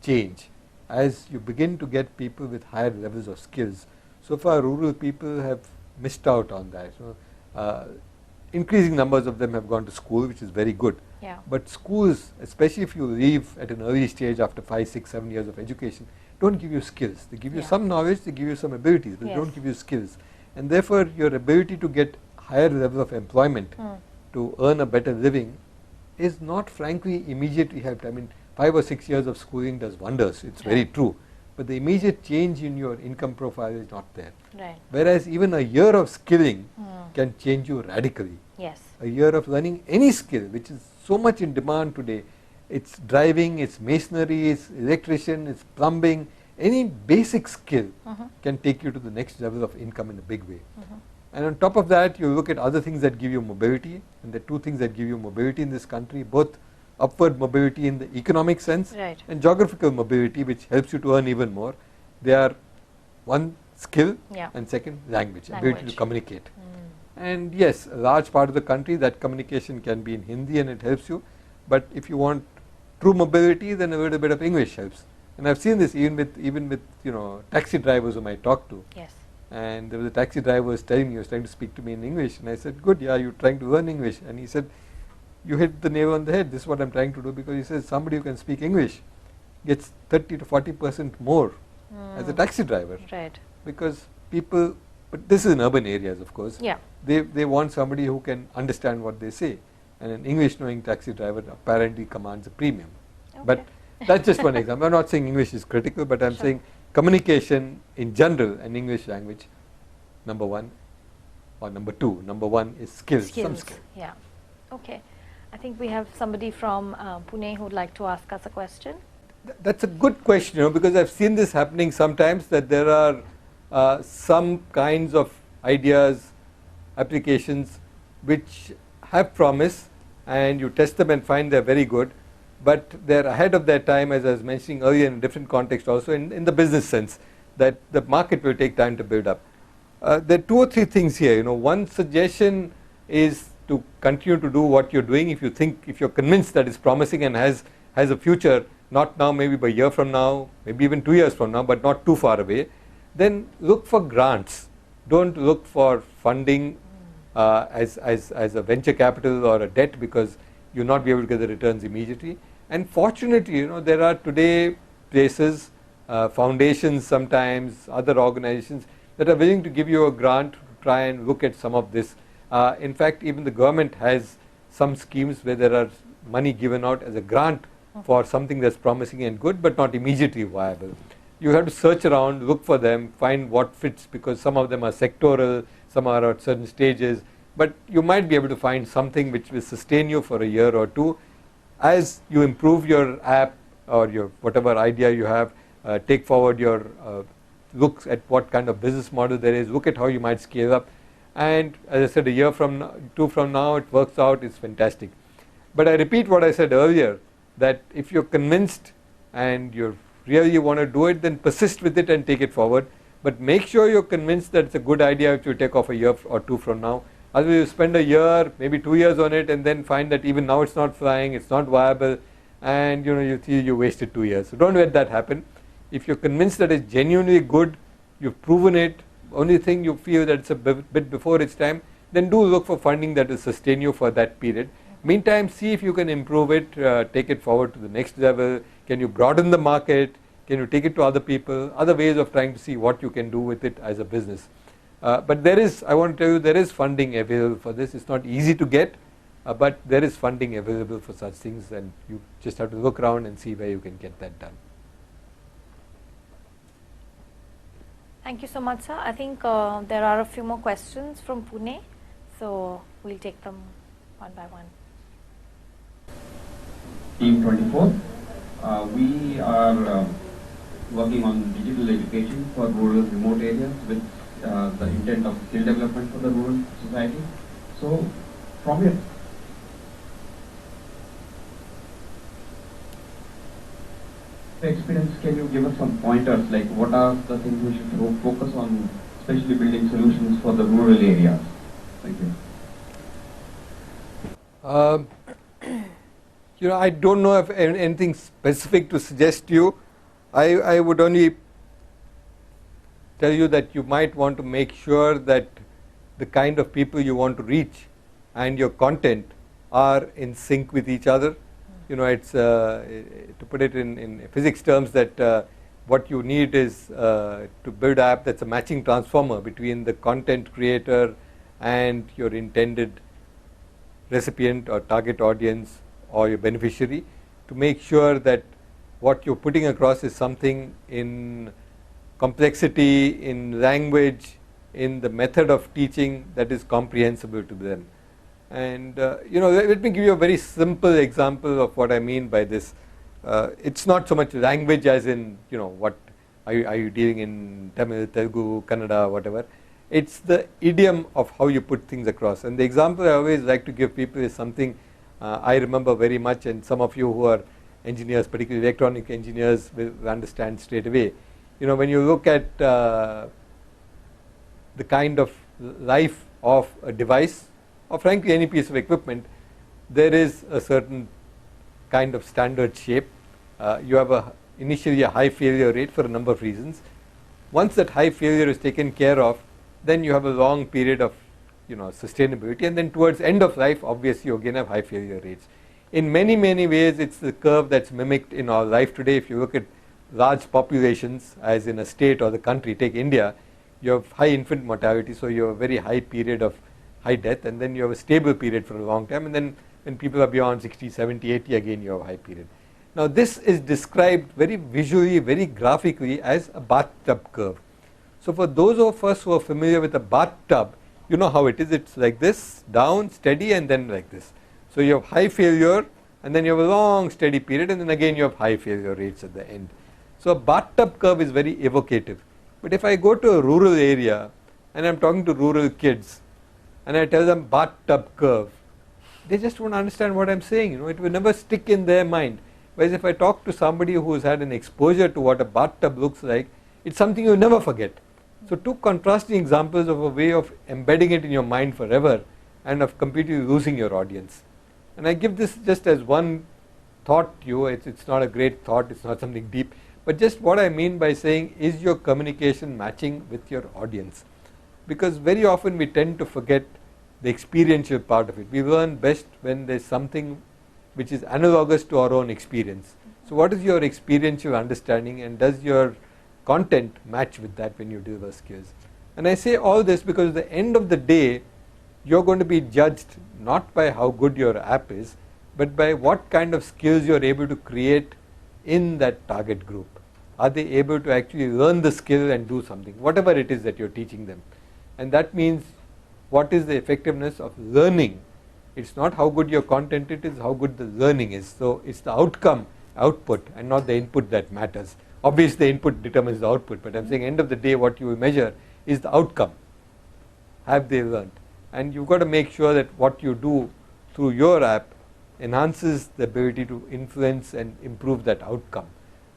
change as you begin to get people with higher levels of skills. So far rural people have missed out on that. Increasing numbers of them have gone to school, which is very good. But schools, especially if you leave at an early stage after 5, 6, 7 years of education, don't give you skills. They give you some knowledge, they give you some abilities, but they don't give you skills. And therefore your ability to get higher level of employment, to earn a better living, is not frankly immediately helped. I mean, 5 or 6 years of schooling does wonders, it's very true, but the immediate change in your income profile is not there. Whereas even a year of skilling can change you radically. A year of learning any skill, which is so much in demand today, it's driving, it's masonry, it's electrician, it's plumbing, any basic skill can take you to the next level of income in a big way. And on top of that, you look at other things that give you mobility, and the two things that give you mobility in this country, both upward mobility in the economic sense and geographical mobility, which helps you to earn even more. They are one, skill, and second, language, ability to communicate. And yes, a large part of the country, that communication can be in Hindi and it helps you, but if you want true mobility, then a little bit of English helps. And I've seen this even with taxi drivers whom I talk to. And there was a taxi driver who was telling me, he was trying to speak to me in English, and I said, good, you're trying to learn English. And he said, you hit the nail on the head, this is what I'm trying to do, because he says somebody who can speak English gets 30 to 40% more as a taxi driver. Because people, but this is in urban areas of course, they want somebody who can understand what they say, and an English knowing taxi driver apparently commands a premium. But that's just one example. I'm not saying English is critical, but I'm saying communication in general and English language, number one, or number two. Number one is skills. Some skill. Okay. I think we have somebody from Pune who would like to ask us a question. That's a good question, because I've seen this happening sometimes, that there are some kinds of ideas, applications which have promise, and you test them and find they're very good, but they're ahead of their time, as I was mentioning earlier in a different context also, in the business sense, that the market will take time to build up. There are 2 or 3 things here. One suggestion is to continue to do what you're doing, if you're convinced that it's promising and has a future, not now, maybe by a year from now, maybe even 2 years from now, but not too far away, then look for grants. Don't look for funding as a venture capital or a debt, because you'll not be able to get the returns immediately. And fortunately, there are today places, foundations sometimes, other organizations that are willing to give you a grant to try and look at some of this. In fact, even the government has some schemes where there are money given out as a grant for something that's promising and good but not immediately viable. You have to search around, look for them, find what fits, because some of them are sectoral, some are at certain stages, but you might be able to find something which will sustain you for a year or two. As you improve your app or your whatever idea you have, take forward your look at what kind of business model there is, look at how you might scale up, and as I said, a year from two from now it works out, it's fantastic. But I repeat what I said earlier, that if you're convinced and you really want to do it, then persist with it and take it forward, but make sure you're convinced that it's a good idea if you take off a year or two from now. Otherwise you spend a year, maybe 2 years on it, and then find that even now it's not flying, it's not viable, and you feel you wasted 2 years. So don't let that happen. If you're convinced that it's genuinely good, you've proven it, only thing you feel that it's a bit before its time, then do look for funding that will sustain you for that period. Meantime, see if you can improve it, take it forward to the next level. Can you broaden the market? Can you take it to other people? Other ways of trying to see what you can do with it as a business. But there is, I want to tell you, there is funding available for this. It's not easy to get, but there is funding available for such things, and you just have to look around and see where you can get that done. Thank you so much, sir. I think there are a few more questions from Pune, so we'll take them one by one. Team 24, we are working on digital education for rural remote areas with the intent of skill development for the rural society. So from your experience, can you give us some pointers, like what are the things we should focus on, especially building solutions for the rural areas? Thank you. I don't know if anything specific to suggest to you. I would only tell you that you might want to make sure that the kind of people you want to reach and your content are in sync with each other. It's to put it in physics terms, that what you need is to build an app that's a matching transformer between the content creator and your intended recipient or target audience or your beneficiary, to make sure that what you're putting across is something in complexity, in language, in the method of teaching that is comprehensible to them. And let me give you a very simple example of what I mean by this. It's not so much language as in, what are you dealing in Tamil, Telugu, Kannada, whatever. It's the idiom of how you put things across. And the example I always like to give people is something I remember very much, and some of you who are engineers, particularly electronic engineers, will understand straight away. When you look at the kind of life of a device, or frankly any piece of equipment, there is a certain kind of standard shape. You have initially a high failure rate for a number of reasons. Once that high failure is taken care of, then you have a long period of sustainability, and then towards end of life, obviously you again have high failure rates. In many ways, it's the curve that's mimicked in our life today. If you look at large populations, as in a state or the country, take India, you have high infant mortality, so you have a very high period of high death, and then you have a stable period for a long time, and then when people are beyond 60, 70, 80, again you have a high period. Now this is described very visually, very graphically as a bathtub curve. So for those of us who are familiar with a bathtub, you know how it is. It's like this, down, steady, and then like this. So you have high failure, and then you have a long steady period, and then again you have high failure rates at the end. So a bathtub curve is very evocative. But if I go to a rural area and I'm talking to rural kids and I tell them bathtub curve, they just won't understand what I'm saying. It will never stick in their mind. Whereas if I talk to somebody who's had an exposure to what a bathtub looks like, it's something you never forget. So two contrasting examples of a way of embedding it in your mind forever, and of completely losing your audience. And I give this just as one thought to you. It's not a great thought, it's not something deep, but just what I mean by saying, is your communication matching with your audience? Because very often we tend to forget the experiential part of it. We learn best when there's something which is analogous to our own experience. So what is your experiential understanding, and does your content match with that when you deliver skills? And I say all this because at the end of the day, you're going to be judged not by how good your app is, but by what kind of skills you're able to create in that target group. Are they able to actually learn the skill and do something, whatever it is that you're teaching them? And that means, what is the effectiveness of learning? It's not how good your content it is, how good the learning is. So it's the outcome, output, and not the input that matters. Obviously the input determines the output, but I'm saying end of the day what you will measure is the outcome. Have they learned? And you've got to make sure that what you do through your app enhances the ability to influence and improve that outcome.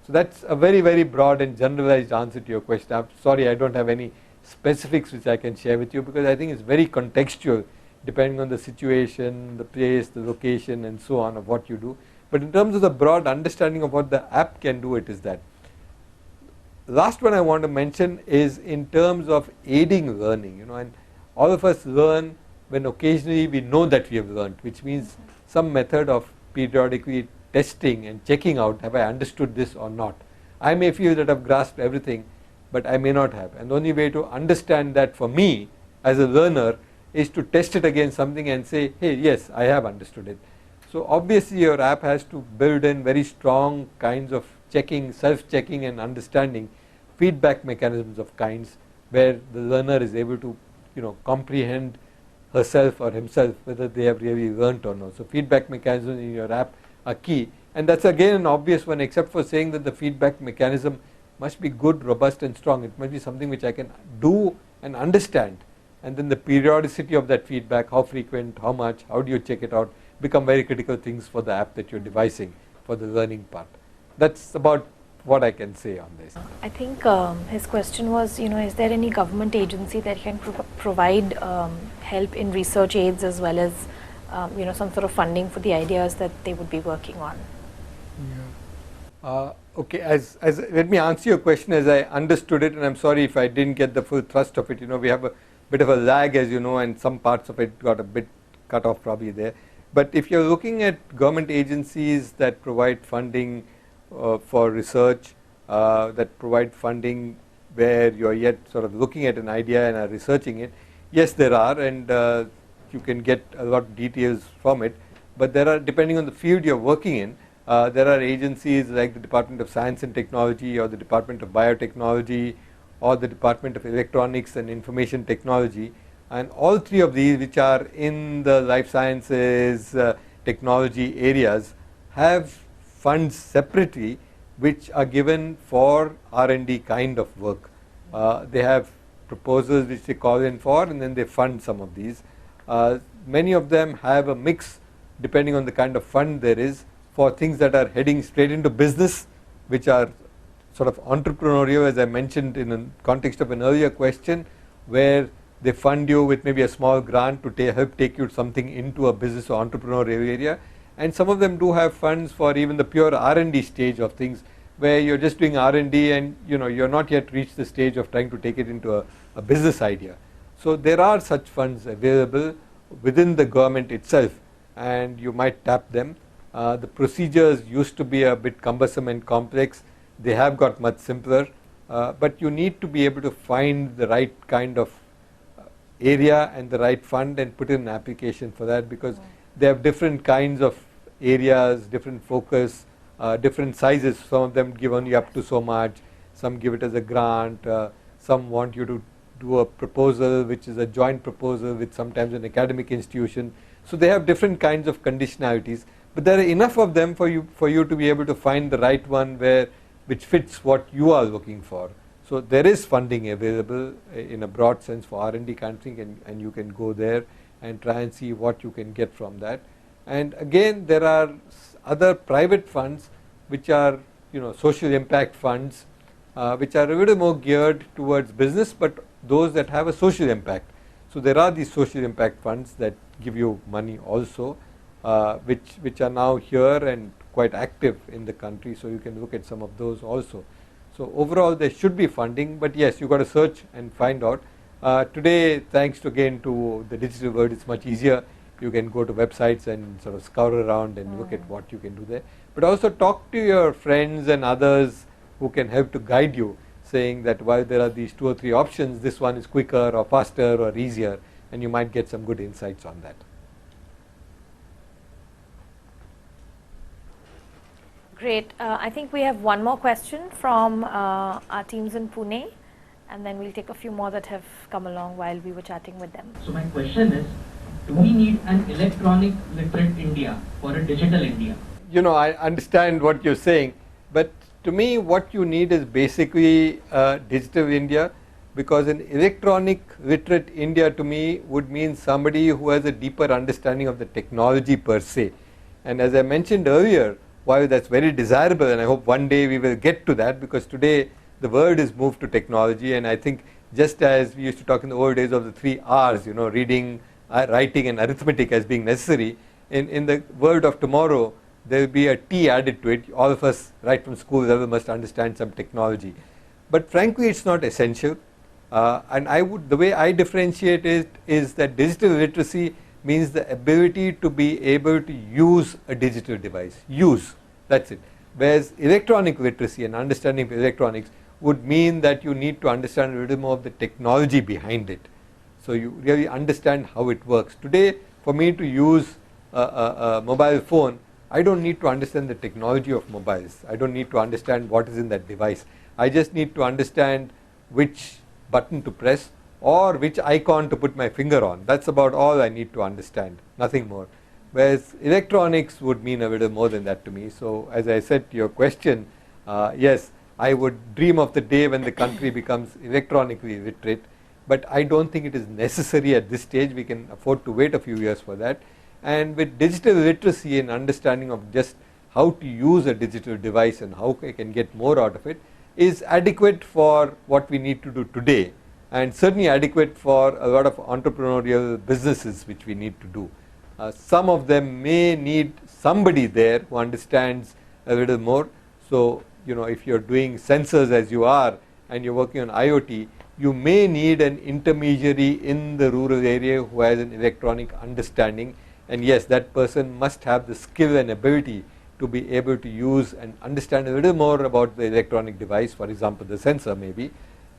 So that's a very, very broad and generalized answer to your question. I'm sorry I don't have any specifics which I can share with you, because I think it's very contextual depending on the situation, the place, the location, and so on of what you do. But in terms of the broad understanding of what the app can do, it is that. Last one I want to mention is in terms of aiding learning, and all of us learn when occasionally we know that we have learned, which means some method of periodically testing and checking out, have I understood this or not. I may feel that I've grasped everything, but I may not have. And the only way to understand that for me as a learner is to test it against something and say, hey, yes, I have understood it. So obviously your app has to build in very strong kinds of checking, self-checking and understanding, feedback mechanisms of kinds where the learner is able to comprehend herself or himself whether they have really learnt or not. So feedback mechanisms in your app are key, and that's again an obvious one, except for saying that the feedback mechanism must be good, robust and strong. It must be something which I can do and understand, and then the periodicity of that feedback, how frequent, how much, how do you check it out, become very critical things for the app that you're devising for the learning part. That's about what I can say on this. I think his question was, is there any government agency that can provide help in research aids as well as some sort of funding for the ideas that they would be working on? Yeah. Okay, as let me answer your question as I understood it, and I'm sorry if I didn't get the full thrust of it. We have a bit of a lag, as you know, and some parts of it got a bit cut off probably there. But if you're looking at government agencies that provide funding for research, that provide funding where you're yet sort of looking at an idea and are researching it, yes, there are, and you can get a lot of details from it. But there are, depending on the field you're working in, there are agencies like the Department of Science and Technology, or the Department of Biotechnology, or the Department of Electronics and Information Technology, and all three of these, which are in the life sciences technology areas, have funds separately which are given for R&D kind of work. They have proposals which they call in for, and then they fund some of these. Many of them have a mix, depending on the kind of fund there is, for things that are heading straight into business, which are sort of entrepreneurial, as I mentioned in the context of an earlier question, where they fund you with maybe a small grant to help take you something into a business or entrepreneurial area. And some of them do have funds for even the pure R&D stage of things, where you're just doing R&D and you're not yet reached the stage of trying to take it into a business idea. So there are such funds available within the government itself, and you might tap them. The procedures used to be a bit cumbersome and complex. They have got much simpler, but you need to be able to find the right kind of area and the right fund and put in an application for that, because they have different kinds of areas, different focus, different sizes. Some of them give only up to so much, some give it as a grant, some want you to do a proposal which is a joint proposal with sometimes an academic institution. So they have different kinds of conditionalities, but there are enough of them for you to be able to find the right one which fits what you are looking for. So there is funding available in a broad sense for R&D kind of thing, and you can go there and try and see what you can get from that. And again, there are other private funds which are social impact funds, which are a little more geared towards business, but those that have a social impact. So there are these social impact funds that give you money also, which are now here and quite active in the country, so you can look at some of those also. So overall there should be funding, but yes, you've got to search and find out. Today, thanks again to the digital world, it's much easier. You can go to websites and sort of scour around and look at what you can do there. But also talk to your friends and others who can help to guide you, saying that while there are these 2 or 3 options, this one is quicker or faster or easier, and you might get some good insights on that. Great. I think we have one more question from our teams in Pune, and then we'll take a few more that have come along while we were chatting with them. So my question is, do we need an electronic literate India or a digital India? You know, I understand what you're saying, but to me what you need is basically digital India, because an electronic literate India to me would mean somebody who has a deeper understanding of the technology per se. And as I mentioned earlier, while that's very desirable, and I hope one day we will get to that, because today the world is moved to technology, and I think just as we used to talk in the old days of the 3 R's, you know, reading, writing and arithmetic as being necessary, in the world of tomorrow there will be a T added to it. All of us right from school level must understand some technology. But frankly it's not essential, and the way I differentiate it is that digital literacy means the ability to be able to use a digital device. Use, that's it. Whereas electronic literacy and understanding of electronics would mean that you need to understand a little more of the technology behind it. So you really understand how it works. Today, for me to use a mobile phone, I don't need to understand the technology of mobiles. I don't need to understand what is in that device. I just need to understand which button to press or which icon to put my finger on. That's about all I need to understand, nothing more. Whereas electronics would mean a little more than that to me. So as I said to your question, yes, I would dream of the day when the country becomes electronically literate, but I don't think it is necessary at this stage. We can afford to wait a few years for that. And with digital literacy and understanding of just how to use a digital device and how I can get more out of it is adequate for what we need to do today, and certainly adequate for a lot of entrepreneurial businesses which we need to do. Some of them may need somebody there who understands a little more. So, you know, if you're doing sensors as you are and you're working on IoT, you may need an intermediary in the rural area who has an electronic understanding, and yes, that person must have the skill and ability to be able to use and understand a little more about the electronic device, for example the sensor maybe,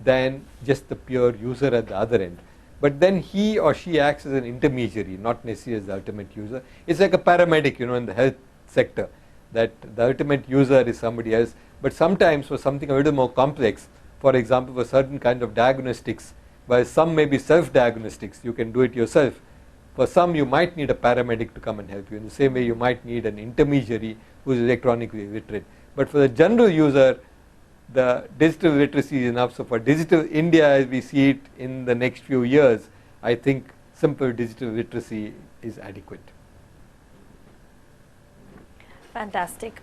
than just the pure user at the other end. But then he or she acts as an intermediary, not necessarily as the ultimate user. It's like a paramedic, you know, in the health sector, that the ultimate user is somebody else. But sometimes for something a little more complex, for example for certain kind of diagnostics, while some may be self-diagnostics, you can do it yourself. For some you might need a paramedic to come and help you. In the same way you might need an intermediary who is electronically literate. But for the general user, the digital literacy is enough. So for digital India as we see it in the next few years, I think simple digital literacy is adequate. Fantastic.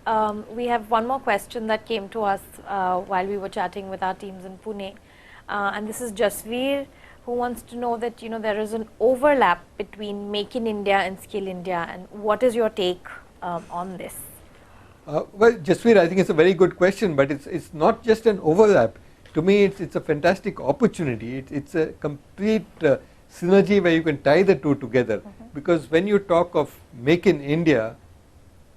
We have one more question that came to us while we were chatting with our teams in Pune, and this is Jasveer, who wants to know that, you know, there is an overlap between Make in India and Skill India, and what is your take on this? Well, Jasveer, I think it's a very good question, but it's not just an overlap. To me, it's a fantastic opportunity. It's a complete synergy where you can tie the two together. Because when you talk of Make in India,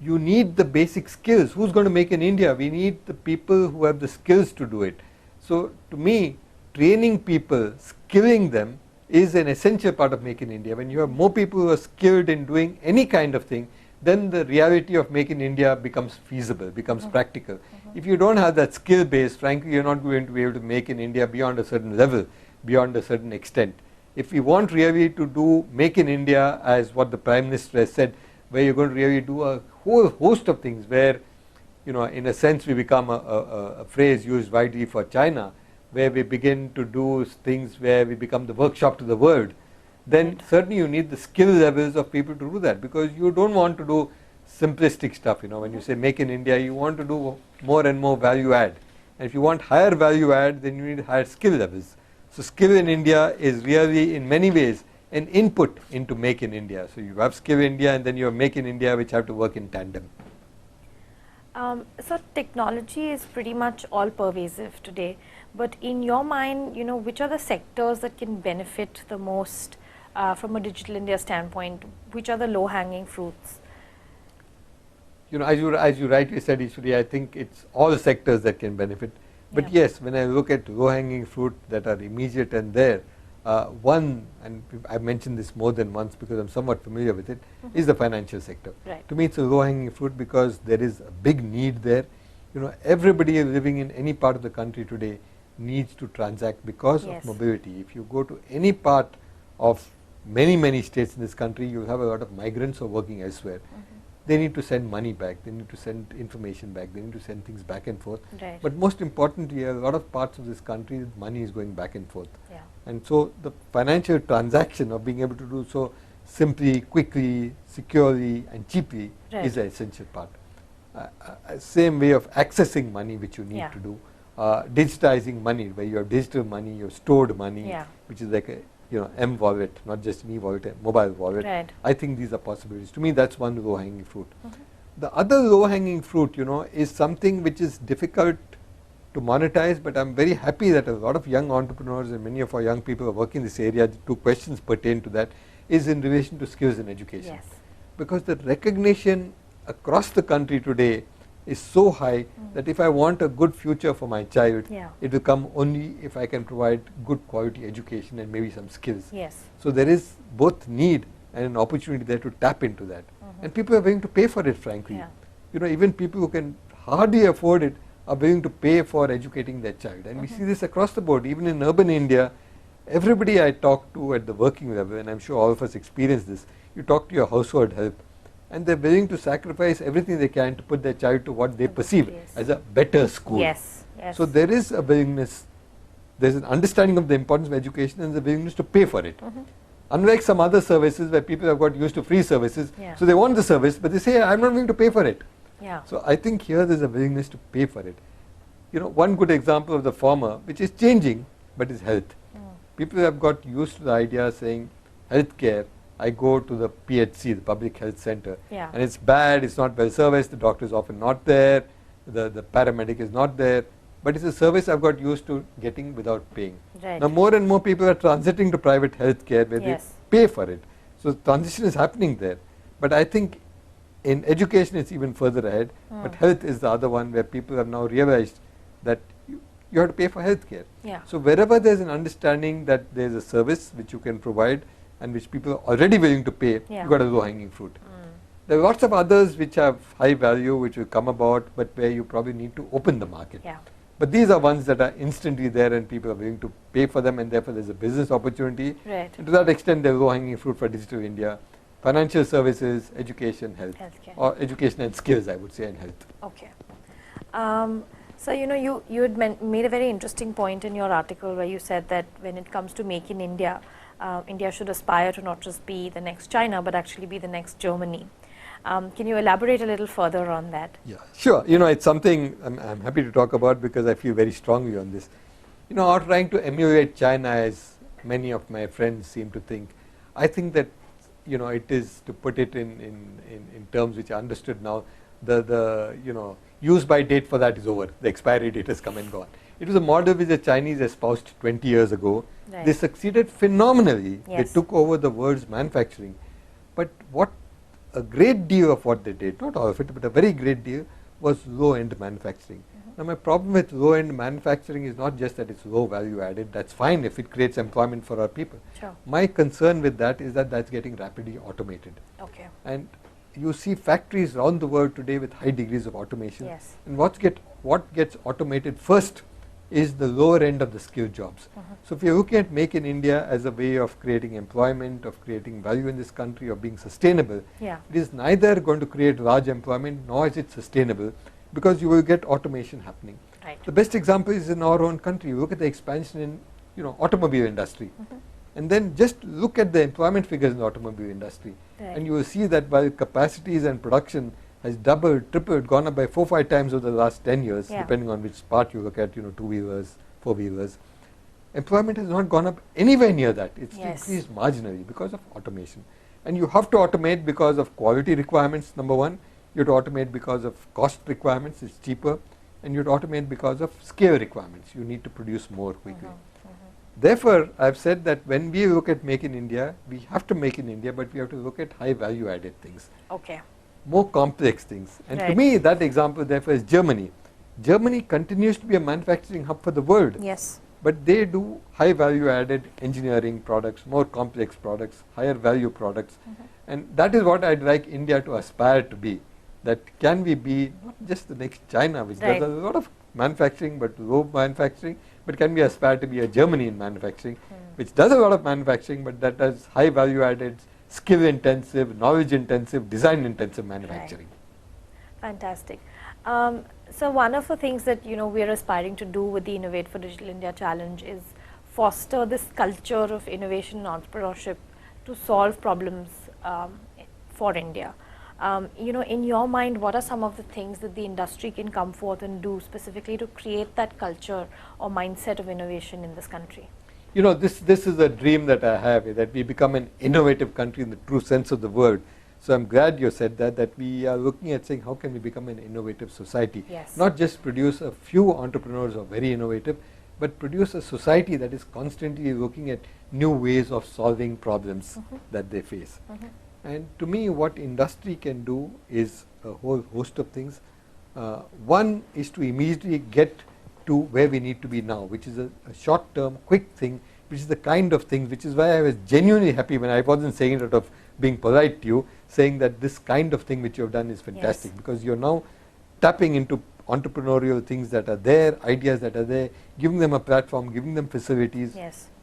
you need the basic skills. Who's going to make in India? We need the people who have the skills to do it. So to me, training people, skilling them is an essential part of Make in India. When you have more people who are skilled in doing any kind of thing, then the reality of Make in India becomes feasible, becomes practical. If you don't have that skill base, frankly you're not going to be able to make in India beyond a certain level, beyond a certain extent. If we want really to do Make in India as what the Prime Minister has said, where you're going to really do a whole host of things, where, you know, in a sense we become a phrase used widely for China, where we begin to do things where we become the workshop to the world, then certainly you need the skill levels of people to do that, because you don't want to do simplistic stuff. You know, when you say Make in India, you want to do more and more value add, and if you want higher value add, then you need higher skill levels. So skill in India is really in many ways an input into Make in India. So you have Skill India and then you have Make in India, which have to work in tandem. So technology is pretty much all pervasive today, but in your mind, which are the sectors that can benefit the most from a Digital India standpoint? Which are the low-hanging fruits? As you rightly said, Ishwari, I think it's all sectors that can benefit. But yes, when I look at low-hanging fruit that are immediate and there, one, and I've mentioned this more than once because I'm somewhat familiar with it, is the financial sector. Right. To me, it's a low-hanging fruit because there is a big need there. Everybody living in any part of the country today needs to transact because of mobility. If you go to any part of many states in this country, you'll have a lot of migrants who are working elsewhere. They need to send money back, they need to send information back, they need to send things back and forth. Right. But most importantly, a lot of parts of this country, money is going back and forth. Yeah. And so the financial transaction of being able to do so simply, quickly, securely and cheaply is an essential part. Same way of accessing money which you need to do. Digitizing money, where you have digital money, you have stored money, which is like a M-wallet, not just an e-wallet, a mobile wallet. Right. I think these are possibilities. To me, that's one low-hanging fruit. The other low-hanging fruit, is something which is difficult to monetize, but I'm very happy that a lot of young entrepreneurs and many of our young people are working in this area. The two questions pertain to that, is in relation to skills in education. Yes. Because the recognition across the country today is so high that if I want a good future for my child, it will come only if I can provide good quality education and maybe some skills. Yes. So there is both need and an opportunity there to tap into that. And people are willing to pay for it, frankly. Even people who can hardly afford it are willing to pay for educating their child. And we see this across the board. Even in urban India, everybody I talk to at the working level, and I'm sure all of us experience this, you talk to your household help, and they're willing to sacrifice everything they can to put their child to what they perceive as a better school. Yes. So there is a willingness, there's an understanding of the importance of education and the willingness to pay for it. Unlike some other services where people have got used to free services, so they want the service, but they say, I'm not willing to pay for it. So I think here there's a willingness to pay for it. One good example of the former, which is changing, but is health. People have got used to the idea saying, healthcare, I go to the PHC, the Public Health Center, and it's bad, it's not well serviced, the doctor is often not there, the paramedic is not there, but it's a service I've got used to getting without paying. Right. Now more and more people are transiting to private healthcare where they pay for it. So transition is happening there. But I think in education it's even further ahead, but health is the other one where people have now realized that you have to pay for healthcare. So wherever there's an understanding that there's a service which you can provide and which people are already willing to pay, you've got a low-hanging fruit. There are lots of others which have high value, which will come about, but where you probably need to open the market. But these are ones that are instantly there and people are willing to pay for them, and therefore there's a business opportunity. Right. And to that extent, there's low-hanging fruit for Digital India. Financial services, education, health. Healthcare. Or education and skills, I would say, and health. Okay. So you had made a very interesting point in your article where you said that when it comes to Make in India, India should aspire to not just be the next China, but actually be the next Germany. Can you elaborate a little further on that? Yeah, sure. It's something I'm happy to talk about because I feel very strongly on this. Or trying to emulate China, as many of my friends seem to think, I think that it is, to put it in terms which are understood now, the use by date for that is over. The expiry date has come and gone. It was a model which the Chinese espoused 20 years ago. Right. They succeeded phenomenally. Yes. They took over the world's manufacturing. But a great deal of what they did, not all of it, but a very great deal, was low-end manufacturing. Now my problem with low-end manufacturing is not just that it's low value added. That's fine if it creates employment for our people. Sure. My concern with that is that that's getting rapidly automated. Okay. And you see factories around the world today with high degrees of automation. Yes. And what gets automated first is the lower end of the skilled jobs. So if you're looking at Make in India as a way of creating employment, of creating value in this country, of being sustainable, it is neither going to create large employment nor is it sustainable, because you will get automation happening. Right. The best example is in our own country. You look at the expansion in automobile industry, and then just look at the employment figures in the automobile industry, and you will see that while capacities and production has doubled, tripled, gone up by 4-5 times over the last 10 years, depending on which part you look at, 2-wheelers, 4-wheelers. employment has not gone up anywhere near that. It's increased marginally because of automation. And you have to automate because of quality requirements, number one. You have to automate because of cost requirements, it's cheaper. And you have to automate because of scale requirements. You need to produce more quickly. Therefore, I've said that when we look at Make in India, we have to make in India, but we have to look at high value added things. Okay. More complex things. And to me, that example therefore is Germany. Germany continues to be a manufacturing hub for the world. Yes. But they do high value added engineering products, more complex products, higher value products. And that is what I'd like India to aspire to be. That can we be not just the next China, which does a lot of manufacturing but low manufacturing, but can we aspire to be a Germany in manufacturing, which does a lot of manufacturing but that does high value added, skill intensive, knowledge intensive, design intensive manufacturing. Fantastic. So one of the things that we are aspiring to do with the Innovate for Digital India Challenge is foster this culture of innovation and entrepreneurship to solve problems for India. In your mind, what are some of the things that the industry can come forth and do specifically to create that culture or mindset of innovation in this country? This is a dream that I have, that we become an innovative country in the true sense of the word. So I'm glad you said that we are looking at saying how can we become an innovative society. Not just produce a few entrepreneurs who are very innovative, but produce a society that is constantly looking at new ways of solving problems that they face. And to me, what industry can do is a whole host of things. One is to immediately get to where we need to be now, which is a short-term, quick thing, which is the kind of things, which is why I was genuinely happy when I wasn't saying it out of being polite to you, saying that this kind of thing which you have done is fantastic, because you're now tapping into entrepreneurial things that are there, ideas that are there, giving them a platform, giving them facilities,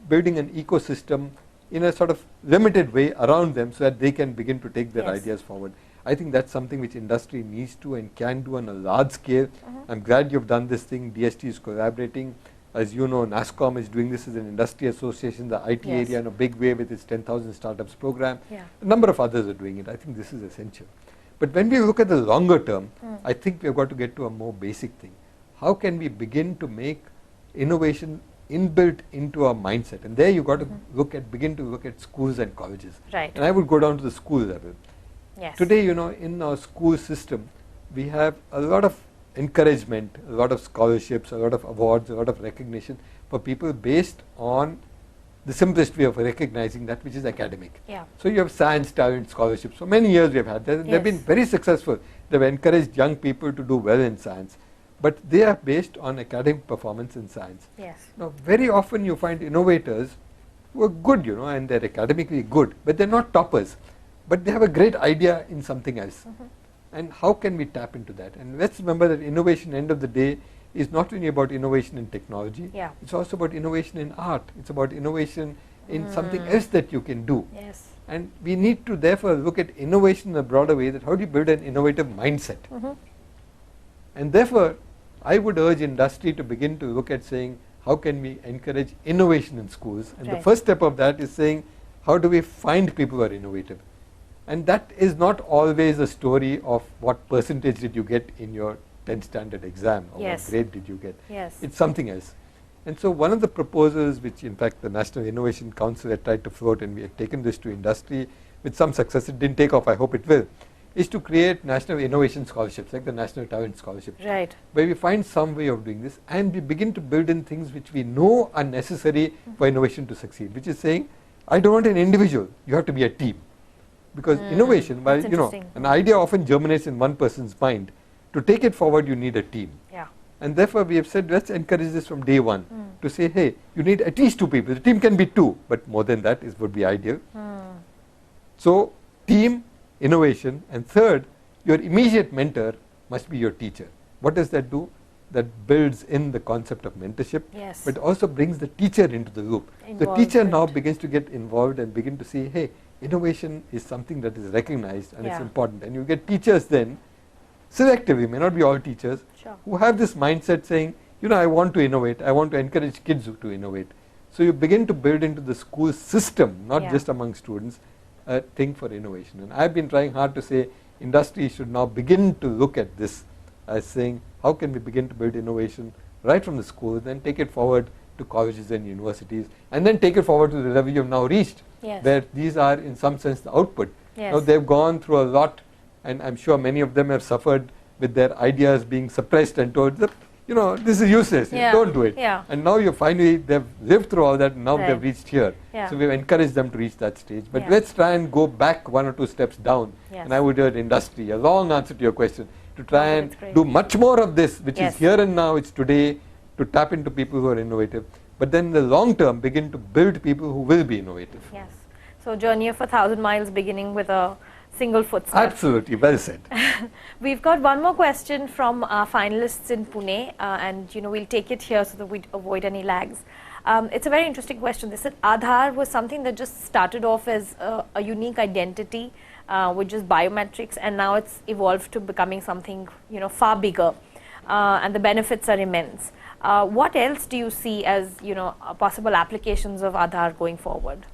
building an ecosystem in a sort of limited way around them so that they can begin to take their ideas forward. I think that's something which industry needs to and can do on a large scale. I'm glad you've done this thing. DST is collaborating. As you know, NASSCOM is doing this as an industry association, the IT area in a big way with its 10,000 startups program. A number of others are doing it. I think this is essential. But when we look at the longer term, I think we've got to get to a more basic thing. How can we begin to make innovation inbuilt into our mindset? And there you've got to begin to look at schools and colleges. And I would go down to the school level. Today, in our school system, we have a lot of encouragement, a lot of scholarships, a lot of awards, a lot of recognition for people based on the simplest way of recognizing that, which is academic. So you have science talent scholarships. For many years we have had that. They've been very successful. They've encouraged young people to do well in science. But they are based on academic performance in science. Now, very often you find innovators who are good, and they're academically good, but they're not toppers. But they have a great idea in something else. And how can we tap into that? And let's remember that innovation, end of the day, is not only about innovation in technology. It's also about innovation in art. It's about innovation in something else that you can do. And we need to therefore look at innovation in a broader way, that how do you build an innovative mindset? And therefore, I would urge industry to begin to look at saying, how can we encourage innovation in schools? And the first step of that is saying, how do we find people who are innovative? And that is not always a story of what percentage did you get in your 10th standard exam, or what grade did you get. It's something else. And so one of the proposals which in fact the National Innovation Council had tried to float, and we had taken this to industry with some success, it didn't take off, I hope it will, is to create national innovation scholarships like the National Talent Scholarship, where we find some way of doing this and we begin to build in things which we know are necessary for innovation to succeed, which is saying, I don't want an individual, you have to be a team. Because innovation, while an idea often germinates in one person's mind, to take it forward you need a team. And therefore we have said, let's encourage this from day one, to say, hey, you need at least 2 people. The team can be 2, but more than that would be ideal. So team, innovation, and third, your immediate mentor must be your teacher. What does that do? That builds in the concept of mentorship, but also brings the teacher into the loop. The teacher now begins to get involved and begin to see, hey, innovation is something that is recognized and it's important. And you get teachers then, selectively, may not be all teachers, who have this mindset saying, I want to innovate, I want to encourage kids to innovate. So you begin to build into the school system, not just among students, a thing for innovation. And I've been trying hard to say, industry should now begin to look at this as saying, how can we begin to build innovation right from the school, then take it forward to colleges and universities, and then take it forward to the level you have now reached, where these are in some sense the output. Now they've gone through a lot, and I'm sure many of them have suffered with their ideas being suppressed and told that, this is useless, don't do it. And now you finally, they've lived through all that, and now they've reached here. So we've encouraged them to reach that stage. But let's try and go back 1 or 2 steps down, and I would do it industry, a long answer to your question, to try and do much more of this, which is here and now, it's today, to tap into people who are innovative. But then in the long term, begin to build people who will be innovative. Yes. So journey of 1,000 miles beginning with a single footstep. Absolutely, well said. We've got one more question from our finalists in Pune, and we'll take it here so that we avoid any lags. It's a very interesting question. They said Aadhaar was something that just started off as a unique identity, which is biometrics, and now it's evolved to becoming something far bigger, and the benefits are immense. What else do you see as possible applications of Aadhaar going forward?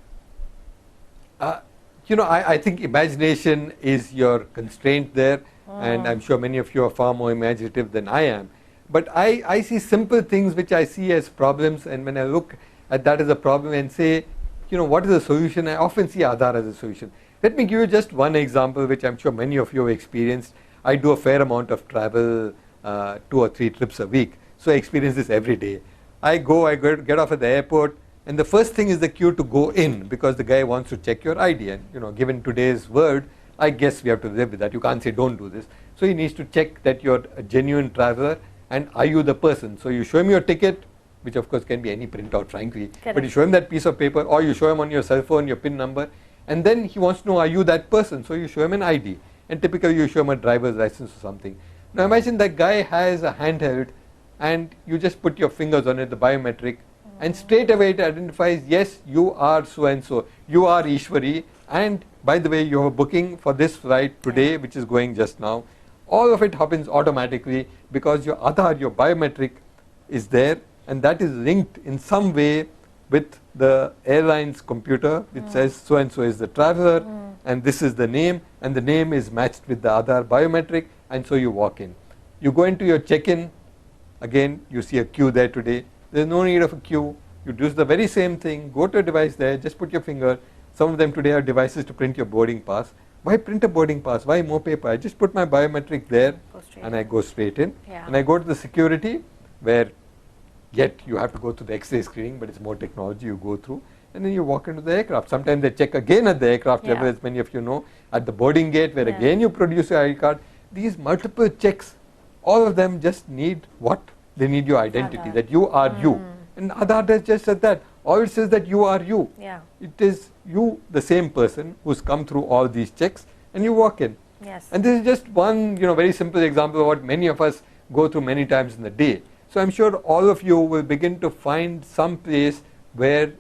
I think imagination is your constraint there, and I'm sure many of you are far more imaginative than I am. But I see simple things which I see as problems, and when I look at that as a problem and say, what is the solution, I often see Aadhaar as a solution. Let me give you just one example which I'm sure many of you have experienced. I do a fair amount of travel, 2 or 3 trips a week, so I experience this every day. I get off at the airport, and the first thing is the queue to go in, because the guy wants to check your ID, and given today's world, I guess we have to live with that. You can't say don't do this. So he needs to check that you're a genuine traveler, and are you the person. So you show him your ticket, which of course can be any printout frankly, but you show him that piece of paper, or you show him on your cell phone your PIN number, and then he wants to know, are you that person? So you show him an ID, and typically you show him a driver's license or something. Now imagine that guy has a handheld, and you just put your fingers on it, the biometric, and straight away it identifies, yes, you are so and so, you are Ishwari, and by the way, you have a booking for this flight today, which is going just now. All of it happens automatically because your Aadhaar, your biometric is there, and that is linked in some way with the airline's computer, which says so and so is the traveler, and this is the name, and the name is matched with the Aadhaar biometric, and so you walk in. You go into your check-in, again you see a queue there today. There's no need of a queue. You do the very same thing, go to a device there, just put your finger. Some of them today have devices to print your boarding pass. Why print a boarding pass? Why more paper? I just put my biometric there, and I go straight in. And I go to the security, where yet you have to go through the X-ray screening, but it's more technology you go through, and then you walk into the aircraft. Sometimes they check again at the aircraft level, as many of you know, at the boarding gate, where again you produce your ID card. These multiple checks, all of them just need what? They need your identity, that you are you. And Aadhaar does just that. All it says that you are you. It is you, the same person, who's come through all these checks, and you walk in. And this is just one very simple example of what many of us go through many times in the day. So I'm sure all of you will begin to find some place where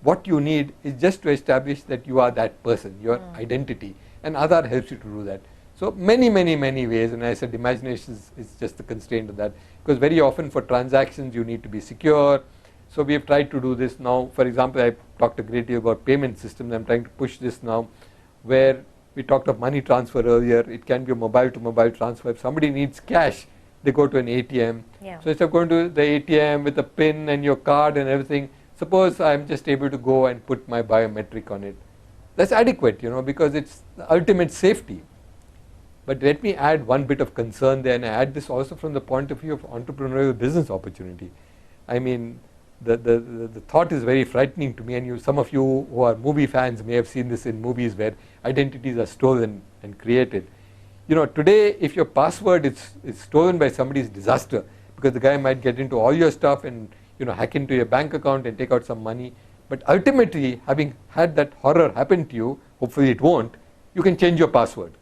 what you need is just to establish that you are that person, your identity. And Aadhaar helps you to do that. So many ways, and I said imagination is just the constraint of that, because very often for transactions you need to be secure. So we have tried to do this now. For example, I talked a great deal about payment systems. I'm trying to push this now, where we talked of money transfer earlier. It can be a mobile to mobile transfer. If somebody needs cash, they go to an ATM. So instead of going to the ATM with a PIN and your card and everything, suppose I'm just able to go and put my biometric on it. That's adequate, because it's the ultimate safety. But let me add one bit of concern there, and I add this also from the point of view of entrepreneurial business opportunity. I mean, the thought is very frightening to me, and some of you who are movie fans may have seen this in movies where identities are stolen and created. Today, if your password is stolen by somebody, it's disaster, because the guy might get into all your stuff and hack into your bank account and take out some money. But ultimately, having had that horror happen to you, hopefully it won't, you can change your password.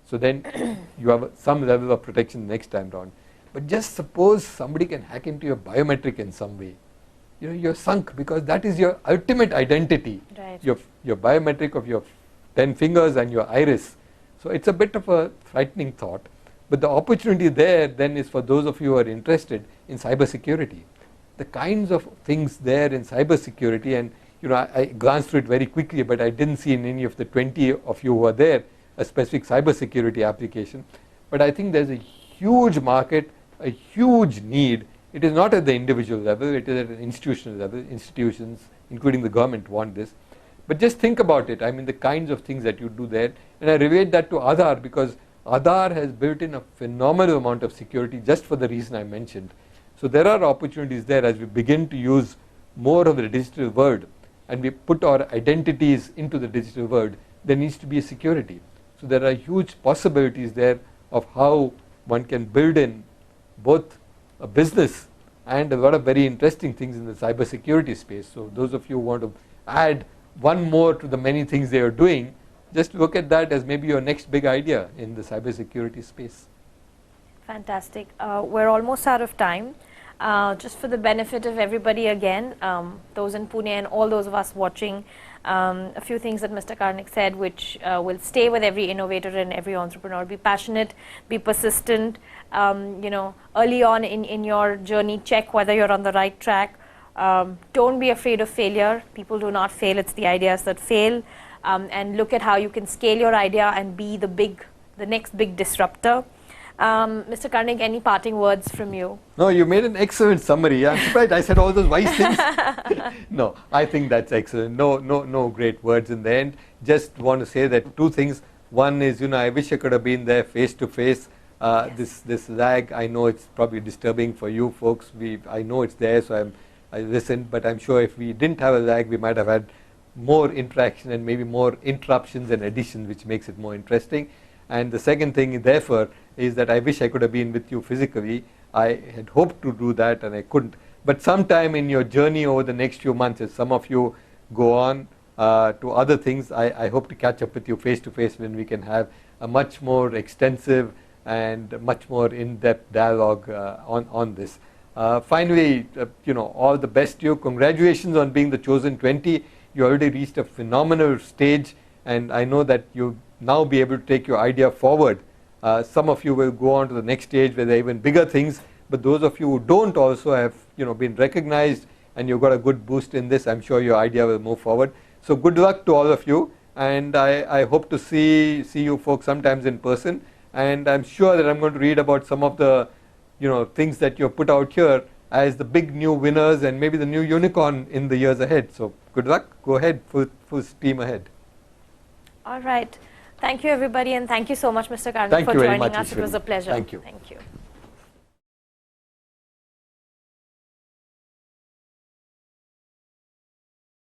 So then you have some level of protection next time round. But just suppose somebody can hack into your biometric in some way. You're sunk, because that is your ultimate identity. Your biometric of your 10 fingers and your iris. So it's a bit of a frightening thought. But the opportunity there then is for those of you who are interested in cybersecurity. The kinds of things there in cybersecurity, and I glanced through it very quickly, but I didn't see in any of the 20 of you who are there a specific cybersecurity application. But I think there's a huge market, a huge need It is not at the individual level, it is at an institutional level. Institutions, including the government, want this. But just think about it, I mean the kinds of things that you do there. And I relate that to Aadhaar, because Aadhaar has built in a phenomenal amount of security just for the reason I mentioned. So there are opportunities there as we begin to use more of the digital world and we put our identities into the digital world. There needs to be a security. So there are huge possibilities there of how one can build in both a business and a lot of very interesting things in the cyber security space. So those of you who want to add one more to the many things they are doing, just look at that as maybe your next big idea in the cyber security space. Fantastic. We're almost out of time. Just for the benefit of everybody again, those in Pune and all those of us watching, a few things that Mr. Karnik said which will stay with every innovator and every entrepreneur. Be passionate, be persistent, early on in your journey, check whether you're on the right track. Don't be afraid of failure. People do not fail, it's the ideas that fail. And look at how you can scale your idea and be the next big disruptor. Mr. Karnik, any parting words from you? No, you made an excellent summary. I'm surprised I said all those wise things. No, I think that's excellent. No great words in the end. Just want to say that two things. One is, I wish I could have been there face to face. Yes. This lag, I know it's probably disturbing for you folks. I know it's there, so I listened. But I'm sure if we didn't have a lag, we might have had more interaction and maybe more interruptions and additions, which makes it more interesting. And the second thing, therefore, is that I wish I could have been with you physically. I had hoped to do that and I couldn't. But sometime in your journey over the next few months, as some of you go on to other things, I hope to catch up with you face to face when we can have a much more extensive and much more in-depth dialogue on this. Finally, all the best to you. Congratulations on being the chosen 20. You already reached a phenomenal stage, and I know that you now be able to take your idea forward. Some of you will go on to the next stage where there are even bigger things, but those of you who don't also have been recognized and you've got a good boost in this, I'm sure your idea will move forward. So good luck to all of you, and I hope to see you folks sometimes in person, and I'm sure that I'm going to read about some of the things that you put out here as the big new winners and maybe the new unicorn in the years ahead. So good luck, go ahead, full steam ahead. All right. Thank you, everybody, and thank you so much, Mr. Karnik, for joining us. It was a pleasure. Thank you. Thank you.